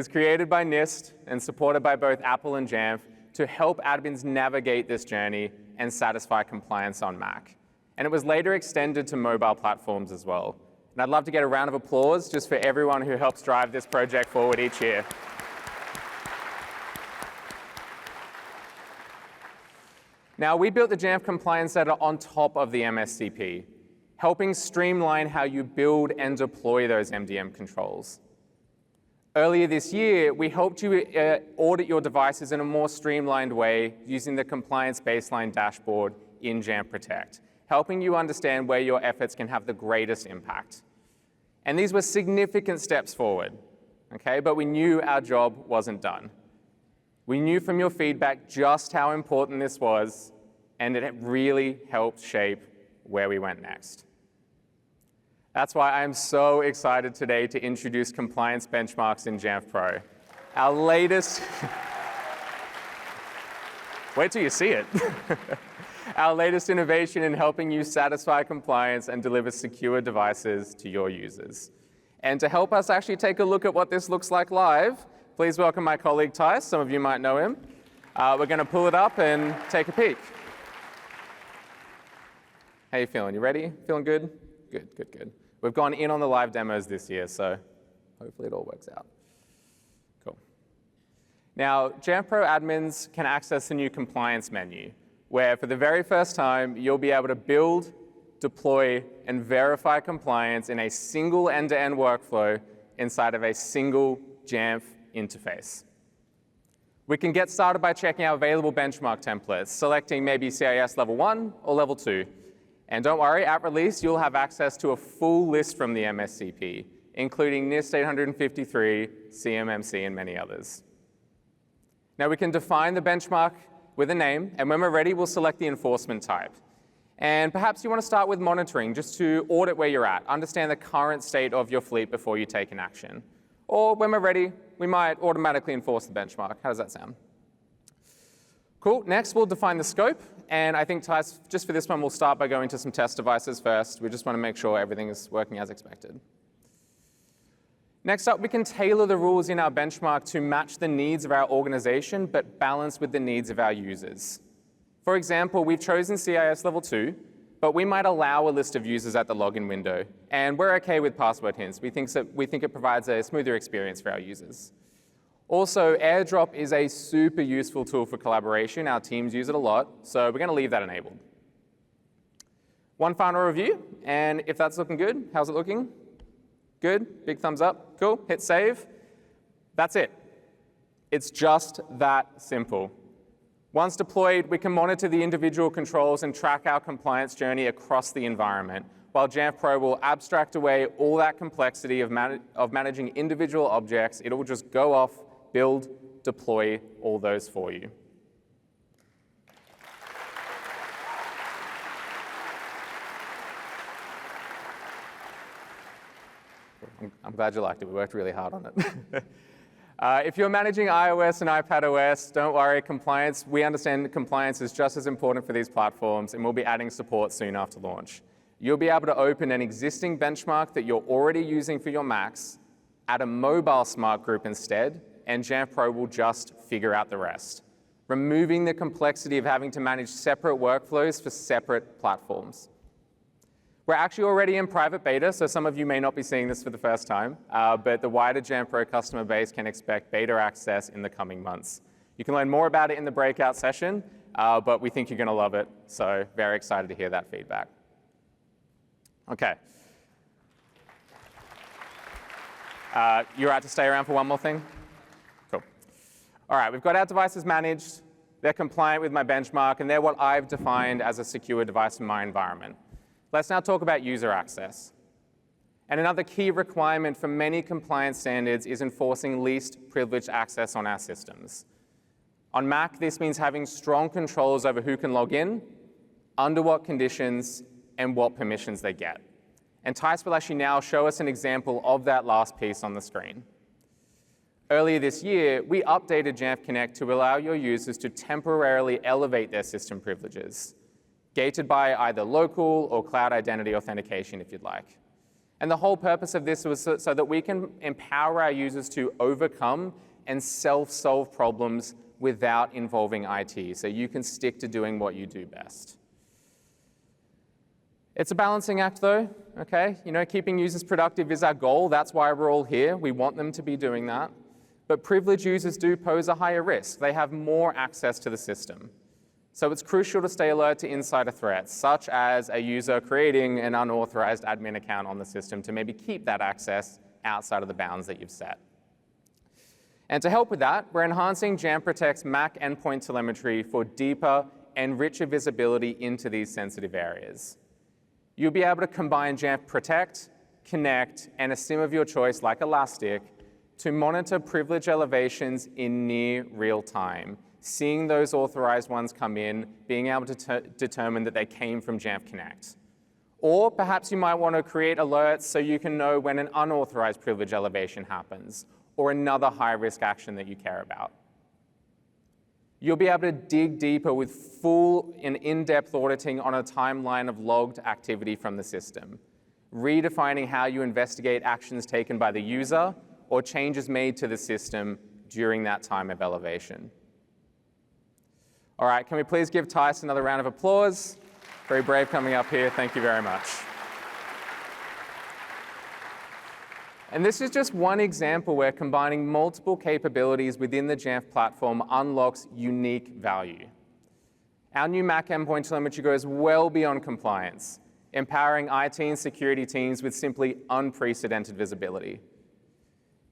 created by NIST and supported by both Apple and Jamf to help admins navigate this journey and satisfy compliance on Mac. And it was later extended to mobile platforms as well. And I'd love to get a round of applause just for everyone who helps drive this project forward each year. Now, we built the Jamf Compliance Center on top of the MSCP, helping streamline how you build and deploy those MDM controls. Earlier this year, we helped you audit your devices in a more streamlined way using the Compliance Baseline dashboard in Jamf Protect, helping you understand where your efforts can have the greatest impact. And these were significant steps forward, okay? But we knew our job wasn't done. We knew from your feedback just how important this was, and it really helped shape where we went next. That's why I'm so excited today to introduce compliance benchmarks in Jamf Pro. Our latest, wait till you see it. Our latest innovation in helping you satisfy compliance and deliver secure devices to your users. And to help us actually take a look at what this looks like live, please welcome my colleague Tice. Some of you might know him. We're going to pull it up and take a peek. How you feeling? You ready? Feeling good? Good, good, good. We've gone in on the live demos this year, so hopefully it all works out. Cool. Now, Jamf Pro admins can access the new compliance menu, where for the very first time, you'll be able to build, deploy, and verify compliance in a single end-to-end workflow inside of a single Jamf interface. We can get started by checking out available benchmark templates, selecting maybe CIS level 1 or level 2. And don't worry, at release, you'll have access to a full list from the MSCP, including NIST 853, CMMC, and many others. Now we can define the benchmark with a name, and when we're ready, we'll select the enforcement type. And perhaps you want to start with monitoring, just to audit where you're at, understand the current state of your fleet before you take an action. Or when we're ready, we might automatically enforce the benchmark. How does that sound? Cool. Next, we'll define the scope. And I think, Tice, just for this one, we'll start by going to some test devices first. We just want to make sure everything is working as expected. Next up, we can tailor the rules in our benchmark to match the needs of our organization, but balance with the needs of our users. For example, we've chosen CIS level 2, but we might allow a list of users at the login window. And we're OK with password hints. We think it provides a smoother experience for our users. Also, AirDrop is a super useful tool for collaboration. Our teams use it a lot, so we're going to leave that enabled. One final review, and if that's looking good, how's it looking? Good? Big thumbs up? Cool. Hit save. That's it. It's just that simple. Once deployed, we can monitor the individual controls and track our compliance journey across the environment, while Jamf Pro will abstract away all that complexity of managing individual objects. It will just go off, build, deploy all those for you. I'm glad you liked it. We worked really hard on it. If you're managing iOS and iPadOS, don't worry, compliance. We understand that compliance is just as important for these platforms, and we'll be adding support soon after launch. You'll be able to open an existing benchmark that you're already using for your Macs, add a mobile smart group instead, and Jamf Pro will just figure out the rest, removing the complexity of having to manage separate workflows for separate platforms. We're actually already in private beta, so some of you may not be seeing this for the first time, but the wider Jamf Pro customer base can expect beta access in the coming months. You can learn more about it in the breakout session, but we think you're going to love it, so very excited to hear that feedback. OK. You're right to stay around for one more thing? Cool. All right, we've got our devices managed. They're compliant with my benchmark, and they're what I've defined as a secure device in my environment. Let's now talk about user access. And another key requirement for many compliance standards is enforcing least privileged access on our systems. On Mac, this means having strong controls over who can log in, under what conditions, and what permissions they get. And Tice will actually now show us an example of that last piece on the screen. Earlier this year, we updated Jamf Connect to allow your users to temporarily elevate their system privileges, gated by either local or cloud identity authentication, if you'd like. And the whole purpose of this was so that we can empower our users to overcome and self-solve problems without involving IT, so you can stick to doing what you do best. It's a balancing act, though, okay? You know, keeping users productive is our goal. That's why we're all here. We want them to be doing that. But privileged users do pose a higher risk. They have more access to the system. So it's crucial to stay alert to insider threats, such as a user creating an unauthorized admin account on the system to maybe keep that access outside of the bounds that you've set. And to help with that, we're enhancing Jamf Protect's Mac endpoint telemetry for deeper and richer visibility into these sensitive areas. You'll be able to combine Jamf Protect, Connect, and a SIM of your choice like Elastic to monitor privilege elevations in near real time, seeing those authorized ones come in, being able to determine that they came from Jamf Connect. Or perhaps you might want to create alerts so you can know when an unauthorized privilege elevation happens, or another high-risk action that you care about. You'll be able to dig deeper with full and in-depth auditing on a timeline of logged activity from the system, redefining how you investigate actions taken by the user or changes made to the system during that time of elevation. All right, can we please give Tice another round of applause? Very brave coming up here. Thank you very much. And this is just one example where combining multiple capabilities within the Jamf platform unlocks unique value. Our new Mac endpoint telemetry goes well beyond compliance, empowering IT and security teams with simply unprecedented visibility.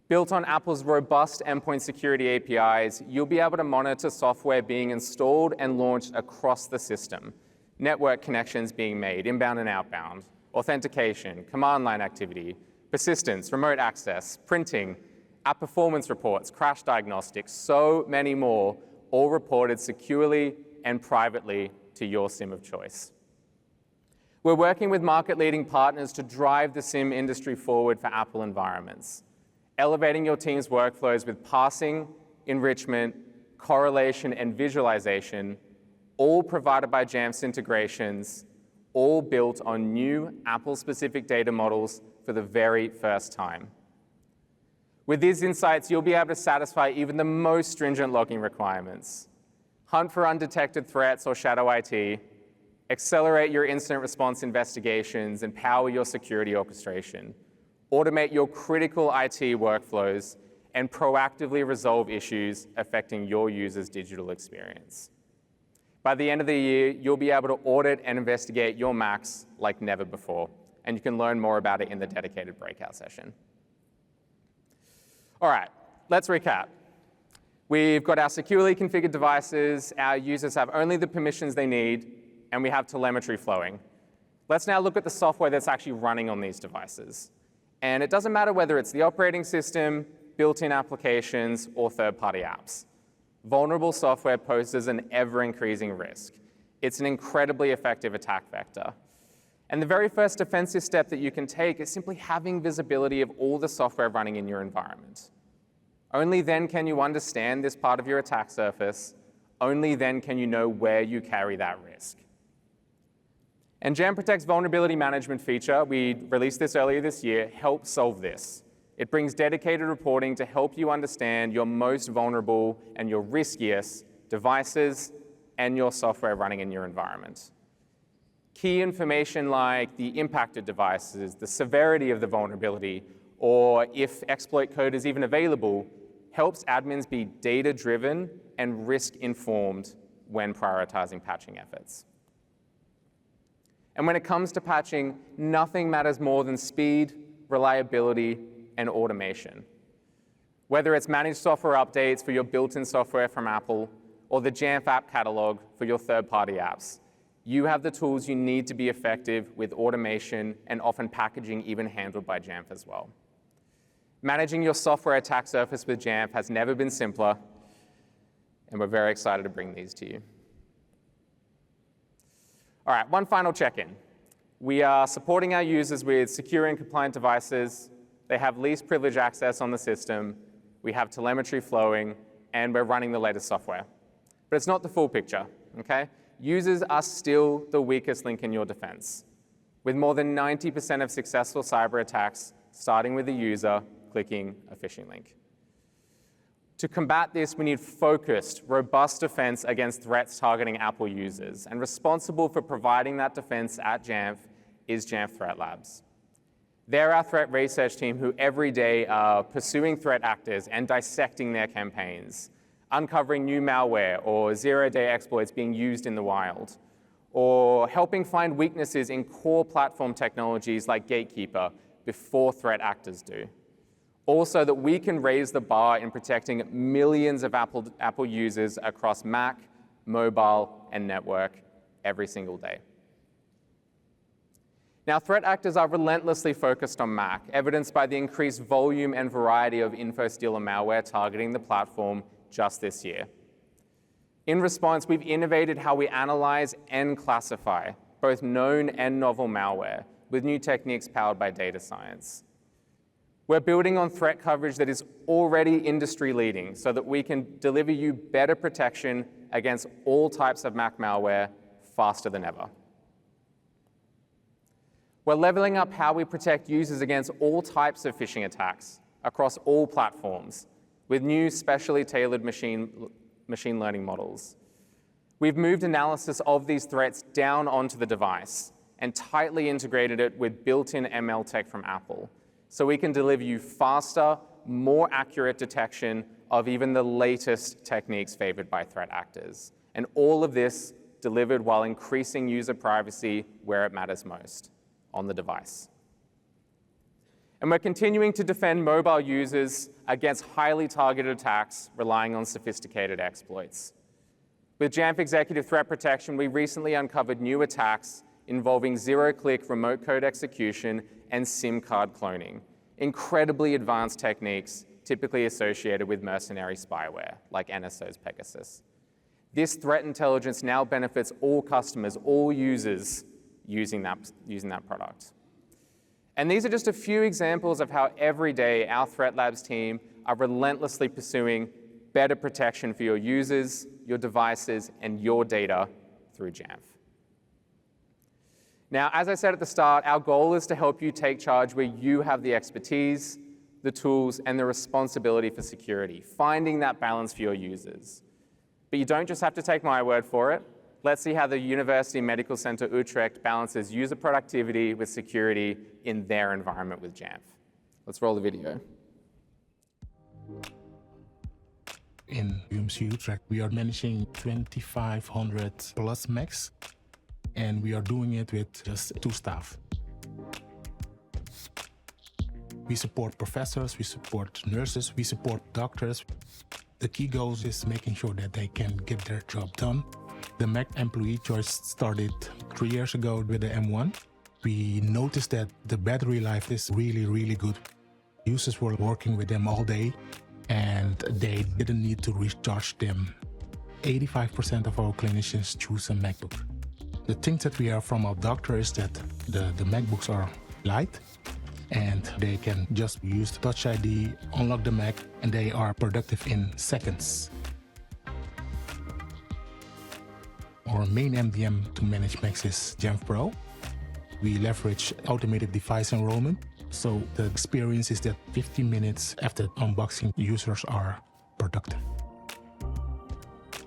Built on Apple's robust endpoint security APIs, you'll be able to monitor software being installed and launched across the system, network connections being made, inbound and outbound, authentication, command line activity, persistence, remote access, printing, app performance reports, crash diagnostics, so many more, all reported securely and privately to your SIM of choice. We're working with market-leading partners to drive the SIM industry forward for Apple environments, elevating your team's workflows with parsing, enrichment, correlation, and visualization, all provided by Jamf's integrations, all built on new Apple-specific data models for the very first time. With these insights, you'll be able to satisfy even the most stringent logging requirements, hunt for undetected threats or shadow IT, accelerate your incident response investigations, and power your security orchestration, automate your critical IT workflows, and proactively resolve issues affecting your users' digital experience. By the end of the year, you'll be able to audit and investigate your Macs like never before, and you can learn more about it in the dedicated breakout session. All right, let's recap. We've got our securely configured devices, our users have only the permissions they need, and we have telemetry flowing. Let's now look at the software that's actually running on these devices. And it doesn't matter whether it's the operating system, built-in applications, or third-party apps. Vulnerable software poses an ever-increasing risk. It's an incredibly effective attack vector. And the very first defensive step that you can take is simply having visibility of all the software running in your environment. Only then can you understand this part of your attack surface. Only then can you know where you carry that risk. And Jamf Protect's vulnerability management feature, we released this earlier this year, helps solve this. It brings dedicated reporting to help you understand your most vulnerable and your riskiest devices and your software running in your environment. Key information like the impacted devices, the severity of the vulnerability, or if exploit code is even available, helps admins be data-driven and risk-informed when prioritizing patching efforts. And when it comes to patching, nothing matters more than speed, reliability, and automation. Whether it's managed software updates for your built-in software from Apple or the Jamf app catalog for your third-party apps, you have the tools you need to be effective with automation and often packaging even handled by Jamf as well. Managing your software attack surface with Jamf has never been simpler, and we're very excited to bring these to you. All right, one final check-in. We are supporting our users with secure and compliant devices. They have least privilege access on the system. We have telemetry flowing, and we're running the latest software. But it's not the full picture, okay? Users are still the weakest link in your defense, with more than 90% of successful cyber attacks starting with a user clicking a phishing link. To combat this, we need focused, robust defense against threats targeting Apple users, and responsible for providing that defense at Jamf is Jamf Threat Labs. They're our threat research team who every day are pursuing threat actors and dissecting their campaigns, uncovering new malware or zero-day exploits being used in the wild, or helping find weaknesses in core platform technologies like Gatekeeper before threat actors do. Also, that we can raise the bar in protecting millions of Apple users across Mac, mobile, and network every single day. Now, threat actors are relentlessly focused on Mac, evidenced by the increased volume and variety of info-stealer malware targeting the platform just this year. In response, we've innovated how we analyze and classify both known and novel malware with new techniques powered by data science. We're building on threat coverage that is already industry-leading so that we can deliver you better protection against all types of Mac malware faster than ever. We're leveling up how we protect users against all types of phishing attacks across all platforms with new specially tailored machine learning models. We've moved analysis of these threats down onto the device and tightly integrated it with built-in ML tech from Apple, so we can deliver you faster, more accurate detection of even the latest techniques favored by threat actors. And all of this delivered while increasing user privacy where it matters most, on the device. And we're continuing to defend mobile users against highly targeted attacks relying on sophisticated exploits. With Jamf Executive Threat Protection, we recently uncovered new attacks involving zero-click remote code execution and SIM card cloning, incredibly advanced techniques typically associated with mercenary spyware, like NSO's Pegasus. This threat intelligence now benefits all customers, all users using that product. And these are just a few examples of how every day our Threat Labs team are relentlessly pursuing better protection for your users, your devices, and your data through Jamf. Now, as I said at the start, our goal is to help you take charge where you have the expertise, the tools, and the responsibility for security, finding that balance for your users. But you don't just have to take my word for it. Let's see how the University Medical Center Utrecht balances user productivity with security in their environment with Jamf. Let's roll the video. In UMC Utrecht, we are managing 2,500 plus Macs, and we are doing it with just 2 staff. We support professors, we support nurses, we support doctors. The key goal is making sure that they can get their job done. The Mac employee choice started 3 years ago with the M1. We noticed that the battery life is really, really good. Users were working with them all day, and they didn't need to recharge them. 85% of our clinicians choose a MacBook. The things that we hear from our doctor is that the MacBooks are light, and they can just use the Touch ID, unlock the Mac, and they are productive in seconds. Our main MDM to manage Macs is Jamf Pro. We leverage automated device enrollment, so the experience is that 15 minutes after unboxing, users are productive.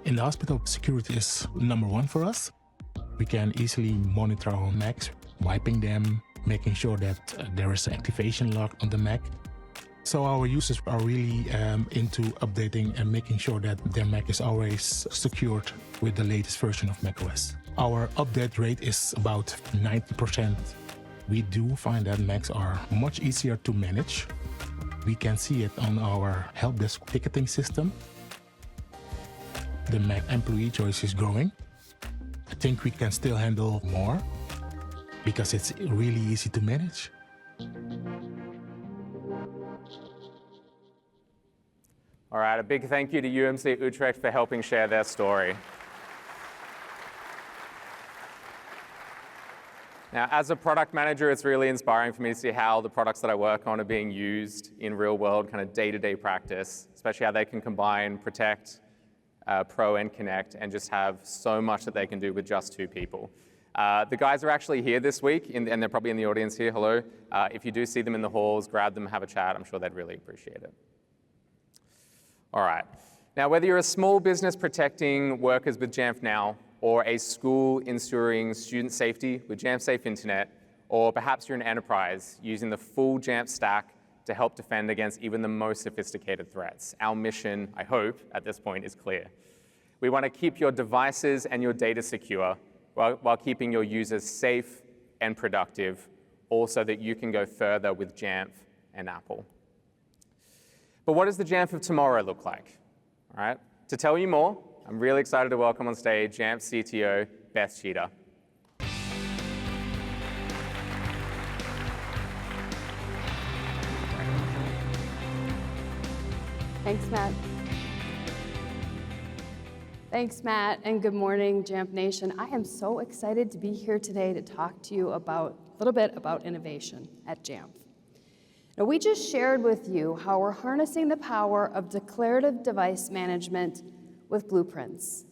In the hospital, security is number 1 for us. We can easily monitor our Macs, wiping them, making sure that there is an activation lock on the Mac. So our users are really into updating and making sure that their Mac is always secured with the latest version of macOS. Our update rate is about 90%. We do find that Macs are much easier to manage. We can see it on our help desk ticketing system. The Mac employee choice is growing. I think we can still handle more because it's really easy to manage. All right, a big thank you to UMC Utrecht for helping share their story. Now, as a product manager, it's really inspiring for me to see how the products that I work on are being used in real-world kind of day-to-day practice, especially how they can combine Protect, Pro, and Connect, and just have so much that they can do with just 2 people. The guys are actually here this week, and they're probably in the audience here. Hello. If you do see them in the halls, grab them, have a chat. I'm sure they'd really appreciate it. All right. Now, whether you're a small business protecting workers with Jamf Now, or a school ensuring student safety with Jamf Safe Internet, or perhaps you're an enterprise using the full Jamf stack to help defend against even the most sophisticated threats, our mission, I hope, at this point is clear. We want to keep your devices and your data secure while keeping your users safe and productive, also that you can go further with Jamf and Apple. But what does the Jamf of tomorrow look like? All right. To tell you more, I'm really excited to welcome on stage Jamf CTO, Beth Cheetah. Thanks, Matt. Thanks, Matt, and good morning, Jamf Nation. I am so excited to be here today to talk to you a little bit about innovation at Jamf. Now, we just shared with you how we're harnessing the power of declarative device management with blueprints.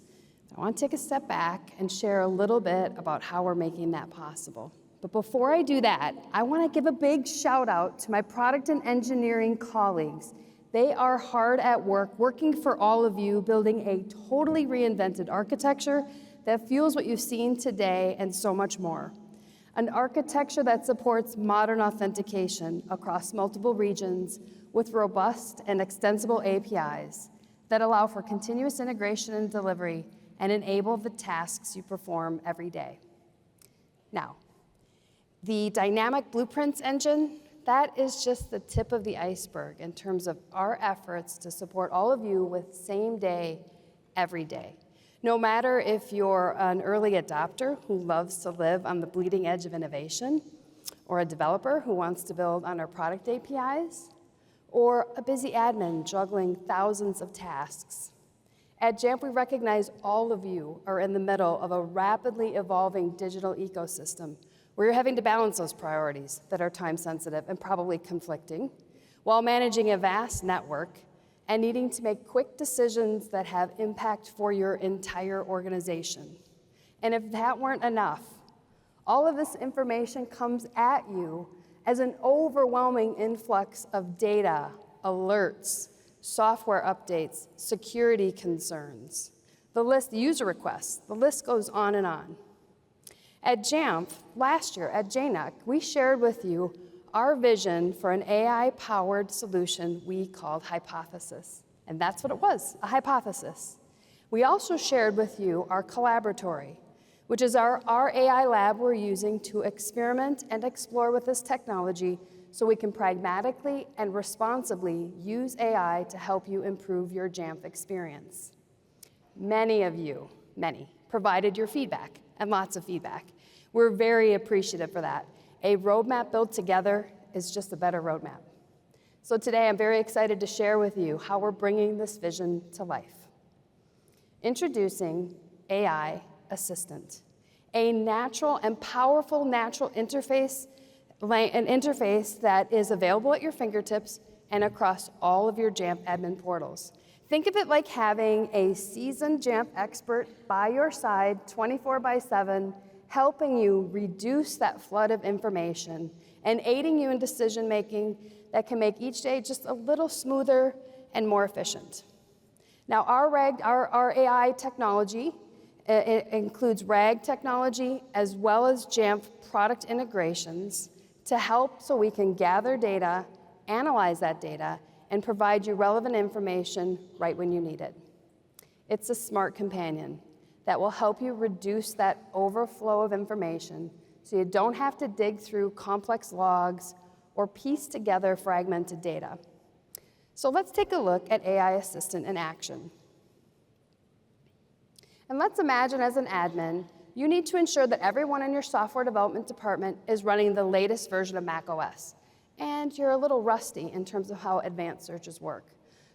I want to take a step back and share a little bit about how we're making that possible. But before I do that, I want to give a big shout out to my product and engineering colleagues. They are hard at work, working for all of you, building a totally reinvented architecture that fuels what you've seen today and so much more. an architecture that supports modern authentication across multiple regions with robust and extensible APIs that allow for continuous integration and delivery and enable the tasks you perform every day. Now, the dynamic blueprints engine, that is just the tip of the iceberg in terms of our efforts to support all of you with same day, every day. No matter if you're an early adopter who loves to live on the bleeding edge of innovation, or a developer who wants to build on our product APIs, or a busy admin juggling thousands of tasks. At Jamf, we recognize all of you are in the middle of a rapidly evolving digital ecosystem where you're having to balance those priorities that are time sensitive and probably conflicting, while managing a vast network and needing to make quick decisions that have impact for your entire organization. And if that weren't enough, all of this information comes at you as an overwhelming influx of data, alerts, software updates, security concerns, the list, user requests, the list goes on and on. At Jamf, last year at JNUC, we shared with you our vision for an AI-powered solution we called Hypothesis. And that's what it was, a hypothesis. We also shared with you our Collaboratory, which is our AI lab we're using to experiment and explore with this technology so we can pragmatically and responsibly use AI to help you improve your Jamf experience. Many of you, provided your feedback, and lots of feedback. We're very appreciative for that. A roadmap built together is just a better roadmap. So today I'm very excited to share with you how we're bringing this vision to life. Introducing AI Assistant, a natural and powerful natural interface, an interface that is available at your fingertips and across all of your Jamf admin portals. Think of it like having a seasoned Jamf expert by your side 24/7, helping you reduce that flood of information and aiding you in decision making that can make each day just a little smoother and more efficient. Now, our AI technology, it includes RAG technology as well as Jamf product integrations to help so we can gather data, analyze that data, and provide you relevant information right when you need it. It's a smart companion that will help you reduce that overflow of information so you don't have to dig through complex logs or piece together fragmented data. So let's take a look at AI Assistant in action. And let's imagine as an admin, you need to ensure that everyone in your software development department is running the latest version of macOS. And you're a little rusty in terms of how advanced searches work.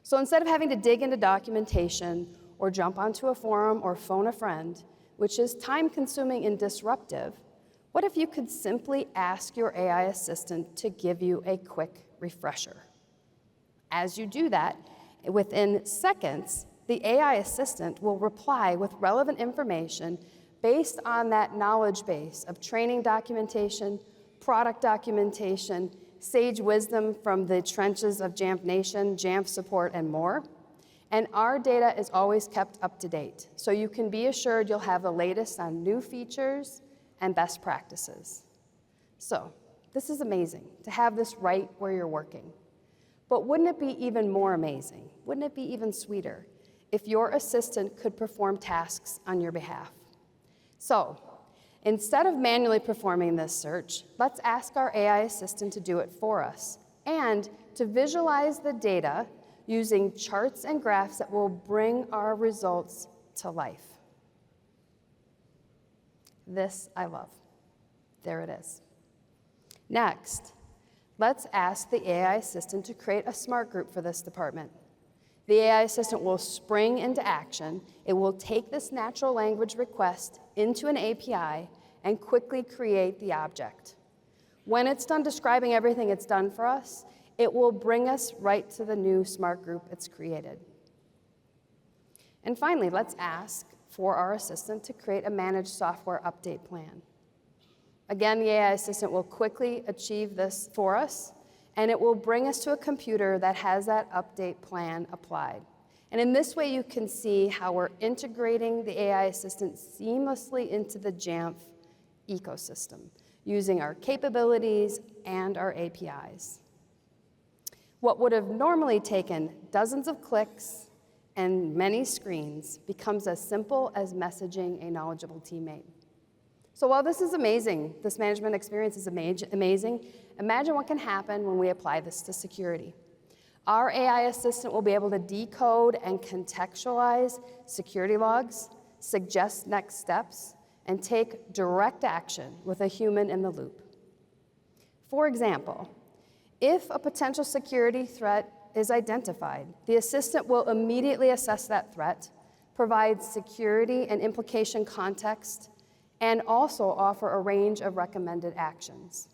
So instead of having to dig into documentation or jump onto a forum or phone a friend, which is time-consuming and disruptive, what if you could simply ask your AI assistant to give you a quick refresher? As you do that, within seconds, the AI assistant will reply with relevant information based on that knowledge base of training documentation, product documentation, sage wisdom from the trenches of Jamf Nation, Jamf support, and more. And our data is always kept up to date, so you can be assured you'll have the latest on new features and best practices. So, this is amazing to have this right where you're working. But wouldn't it be even more amazing, wouldn't it be even sweeter, if your assistant could perform tasks on your behalf? So, instead of manually performing this search, let's ask our AI assistant to do it for us and to visualize the data using charts and graphs that will bring our results to life. This I love. There it is. Next, let's ask the AI assistant to create a smart group for this department. The AI assistant will spring into action. It will take this natural language request into an API and quickly create the object. When it's done describing everything it's done for us, it will bring us right to the new smart group it's created. And finally, let's ask for our assistant to create a managed software update plan. Again, the AI assistant will quickly achieve this for us, and it will bring us to a computer that has that update plan applied. And in this way, you can see how we're integrating the AI assistant seamlessly into the Jamf ecosystem. using our capabilities and our APIs. What would have normally taken dozens of clicks and many screens becomes as simple as messaging a knowledgeable teammate. So while this is amazing, this management experience is amazing, imagine what can happen when we apply this to security. Our AI assistant will be able to decode and contextualize security logs, suggest next steps, and take direct action with a human in the loop. For example, if a potential security threat is identified, the assistant will immediately assess that threat, provide security and implication context, and also offer a range of recommended actions.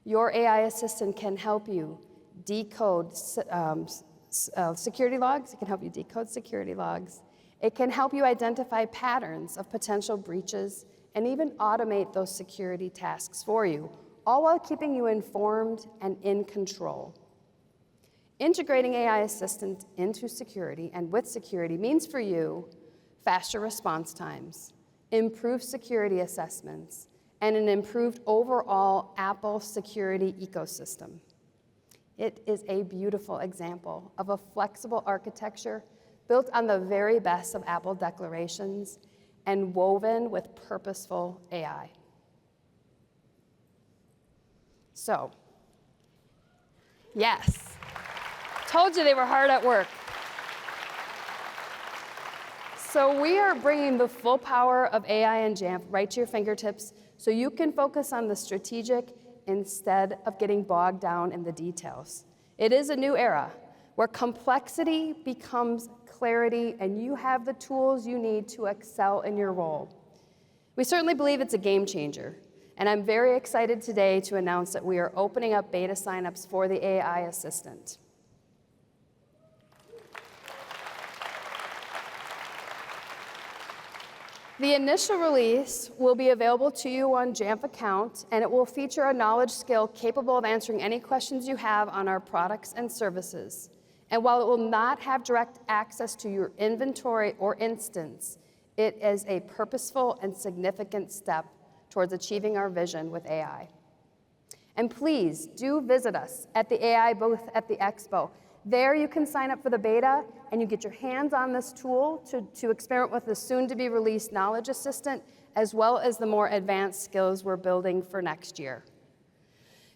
Your AI assistant can help you decode security logs. It can help you decode security logs. It can help you identify patterns of potential breaches and even automate those security tasks for you, all while keeping you informed and in control. Integrating AI Assistant into security and with security means for you faster response times, improved security assessments, and an improved overall Apple security ecosystem. It is a beautiful example of a flexible architecture built on the very best of Apple declarations and woven with purposeful AI. So, yes, told you they were hard at work. So we are bringing the full power of AI and Jamf right to your fingertips so you can focus on the strategic instead of getting bogged down in the details. It is a new era where complexity becomes clarity and you have the tools you need to excel in your role. We certainly believe it's a game changer, and I'm very excited today to announce that we are opening up beta signups for the AI Assistant. The initial release will be available to you on Jamf account, and it will feature a knowledge skill capable of answering any questions you have on our products and services. And while it will not have direct access to your inventory or instance, it is a purposeful and significant step towards achieving our vision with AI. And please do visit us at the AI booth at the Expo. There you can sign up for the beta and you get your hands on this tool to experiment with the soon-to-be released Knowledge Assistant, as well as the more advanced skills we're building for next year.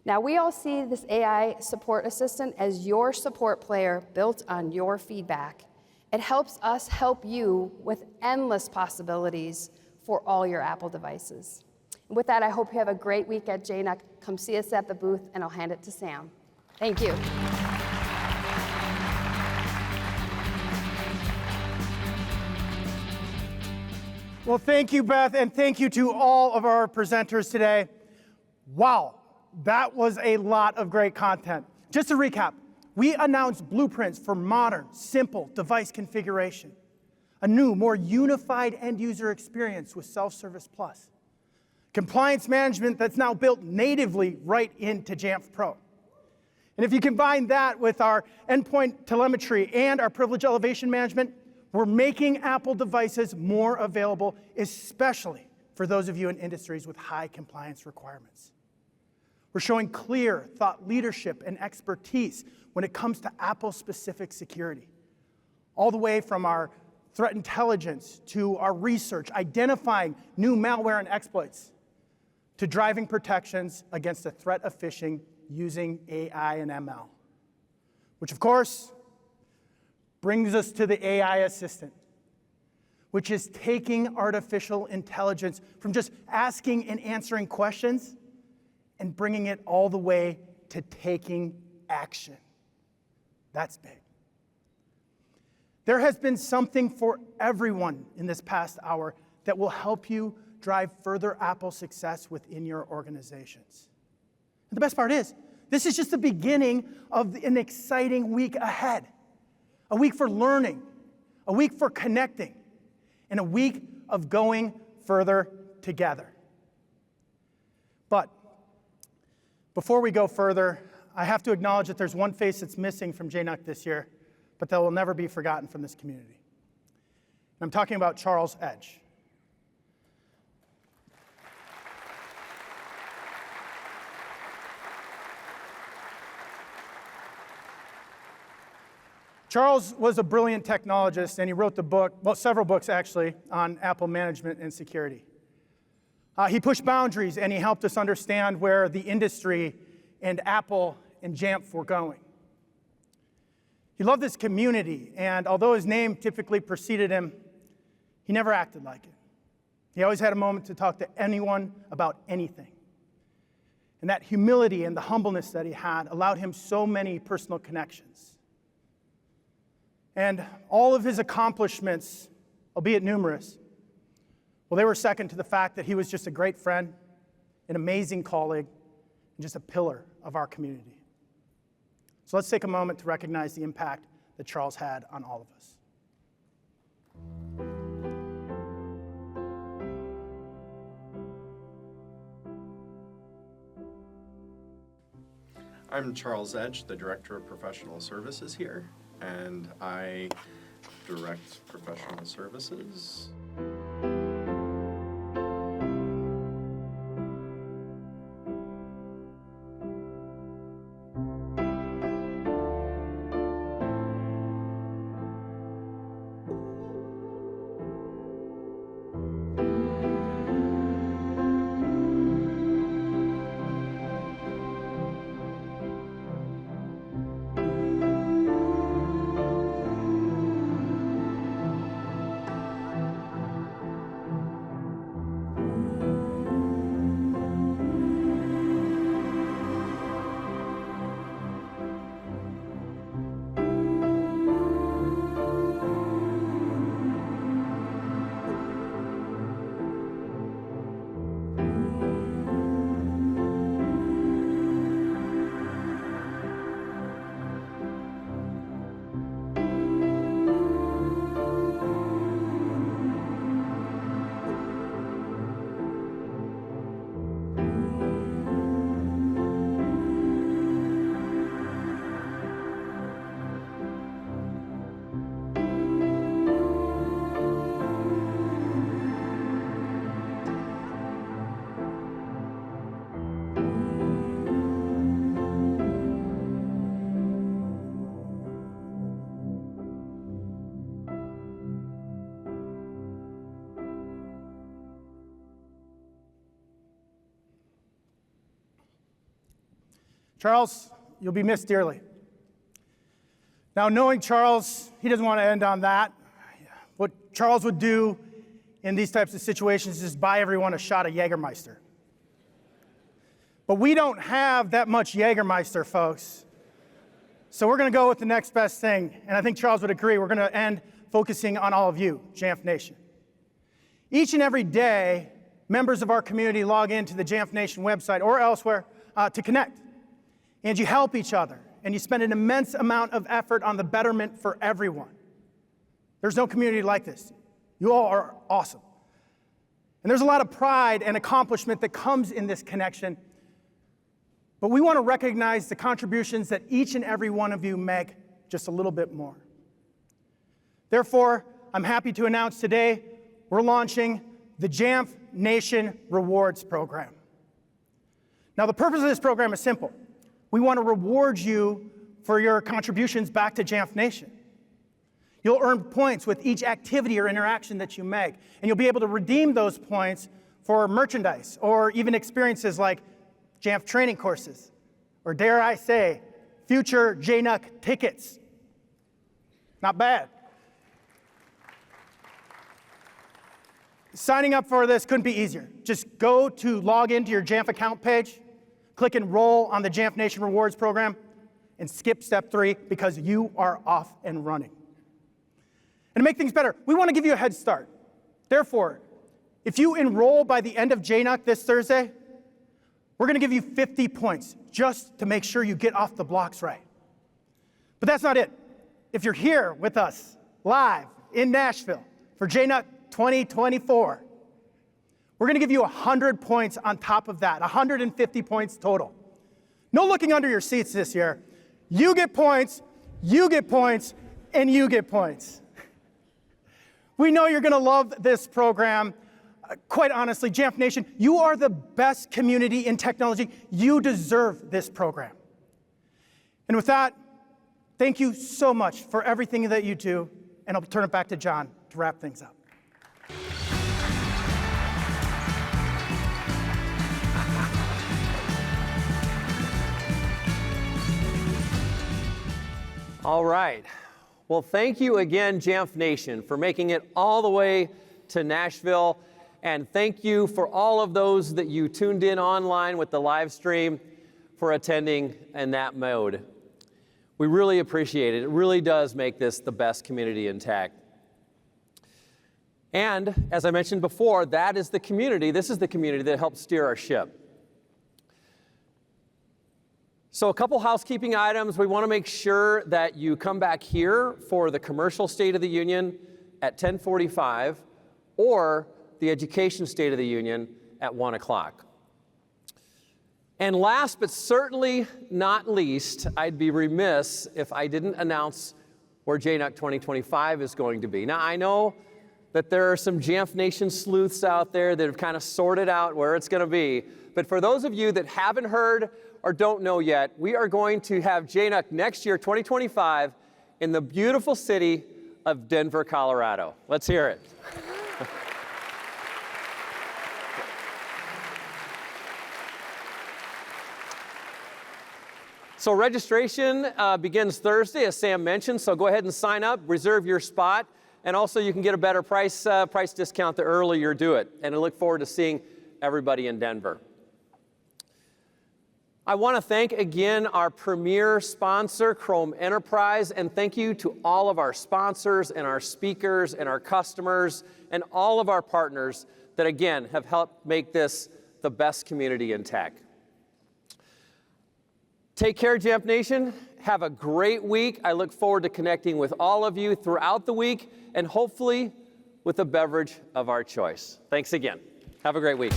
Now, we all see this AI support assistant as your support player built on your feedback. It helps us help you with endless possibilities for all your Apple devices. And with that, I hope you have a great week at JNUC. Come see us at the booth, and I'll hand it to Sam. Thank you. Well, thank you, Beth, and thank you to all of our presenters today. Wow, that was a lot of great content. Just to recap, we announced blueprints for modern, simple device configuration, a new, more unified end-user experience with Self-Service Plus, compliance management that's now built natively right into Jamf Pro. And if you combine that with our endpoint telemetry and our privilege elevation management, we're making Apple devices more available, especially for those of you in industries with high compliance requirements. We're showing clear thought leadership and expertise when it comes to Apple-specific security, all the way from our threat intelligence to our research, identifying new malware and exploits, to driving protections against the threat of phishing using AI and ML, which, of course, brings us to the AI Assistant, which is taking artificial intelligence from just asking and answering questions and bringing it all the way to taking action. That's big. There has been something for everyone in this past hour that will help you drive further Apple success within your organizations. And the best part is, this is just the beginning of an exciting week ahead. A week for learning, a week for connecting, and a week of going further together. But before we go further, I have to acknowledge that there's one face that's missing from JNUC this year, but that will never be forgotten from this community. And I'm talking about Charles Edge. Charles was a brilliant technologist, and he wrote the book, well, several books actually, on Apple management and security. He pushed boundaries, and he helped us understand where the industry and Apple and Jamf were going. He loved this community, and although his name typically preceded him, he never acted like it. He always had a moment to talk to anyone about anything. And that humility and the humbleness that he had allowed him so many personal connections. And all of his accomplishments, albeit numerous, well, they were second to the fact that he was just a great friend, an amazing colleague, and just a pillar of our community. So let's take a moment to recognize the impact that Charles had on all of us. I'm Charles Edge, the Director of Professional Services here, and I direct professional services. Charles, you'll be missed dearly. Now, knowing Charles, he doesn't want to end on that. What Charles would do in these types of situations is buy everyone a shot of Jägermeister. But we don't have that much Jägermeister, folks. So we're going to go with the next best thing. And I think Charles would agree. We're going to end focusing on all of you, Jamf Nation. Each and every day, members of our community log into the Jamf Nation website or elsewhere to connect. And you help each other. And you spend an immense amount of effort on the betterment for everyone. There's no community like this. You all are awesome. And there's a lot of pride and accomplishment that comes in this connection. But we want to recognize the contributions that each and every one of you make just a little bit more. Therefore, I'm happy to announce today we're launching the Jamf Nation Rewards Program. Now, the purpose of this program is simple. We want to reward you for your contributions back to Jamf Nation. You'll earn points with each activity or interaction that you make, and you'll be able to redeem those points for merchandise or even experiences like Jamf training courses, or dare I say, future JNUC tickets. Not bad. Signing up for this couldn't be easier. Just go to log into your Jamf account page, click Enroll on the Jamf Nation Rewards Program, and skip step 3 because you are off and running. And to make things better, we want to give you a head start. Therefore, if you enroll by the end of JNUC this Thursday, we're going to give you 50 points just to make sure you get off the blocks right. But that's not it. If you're here with us live in Nashville for JNUC 2024, we're going to give you 100 points on top of that, 150 points total. No looking under your seats this year. You get points, and you get points. We know you're going to love this program. Quite honestly, Jamf Nation, you are the best community in technology. You deserve this program. And with that, Thank you so much for everything that you do, and I'll turn it back to John to wrap things up. All right. Well, thank you again, Jamf Nation, for making it all the way to Nashville. And thank you for all of those that you tuned in online with the live stream for attending in that mode. We really appreciate it. It really does make this the best community in tech. And as I mentioned before, that is the community. This is the community that helps steer our ship. So a couple housekeeping items. We want to make sure that you come back here for the commercial State of the Union at 10:45 or the Education State of the Union at 1 o'clock. And last but certainly not least, I'd be remiss if I didn't announce where JNUC 2025 is going to be. Now, I know that there are some Jamf Nation sleuths out there that have kind of sorted out where it's going to be. But for those of you that haven't heard or don't know yet, we are going to have JNUC next year, 2025, in the beautiful city of Denver, Colorado. Let's hear it. So registration begins Thursday, as Sam mentioned, so go ahead and sign up, reserve your spot, and also you can get a better price discount the earlier you do it. And I look forward to seeing everybody in Denver. I want to thank again our premier sponsor, Chrome Enterprise, and thank you to all of our sponsors and our speakers and our customers and all of our partners that again have helped make this the best community in tech. Take care, Jamf Nation. Have a great week. I look forward to connecting with all of you throughout the week and hopefully with a beverage of our choice. Thanks again. Have a great week.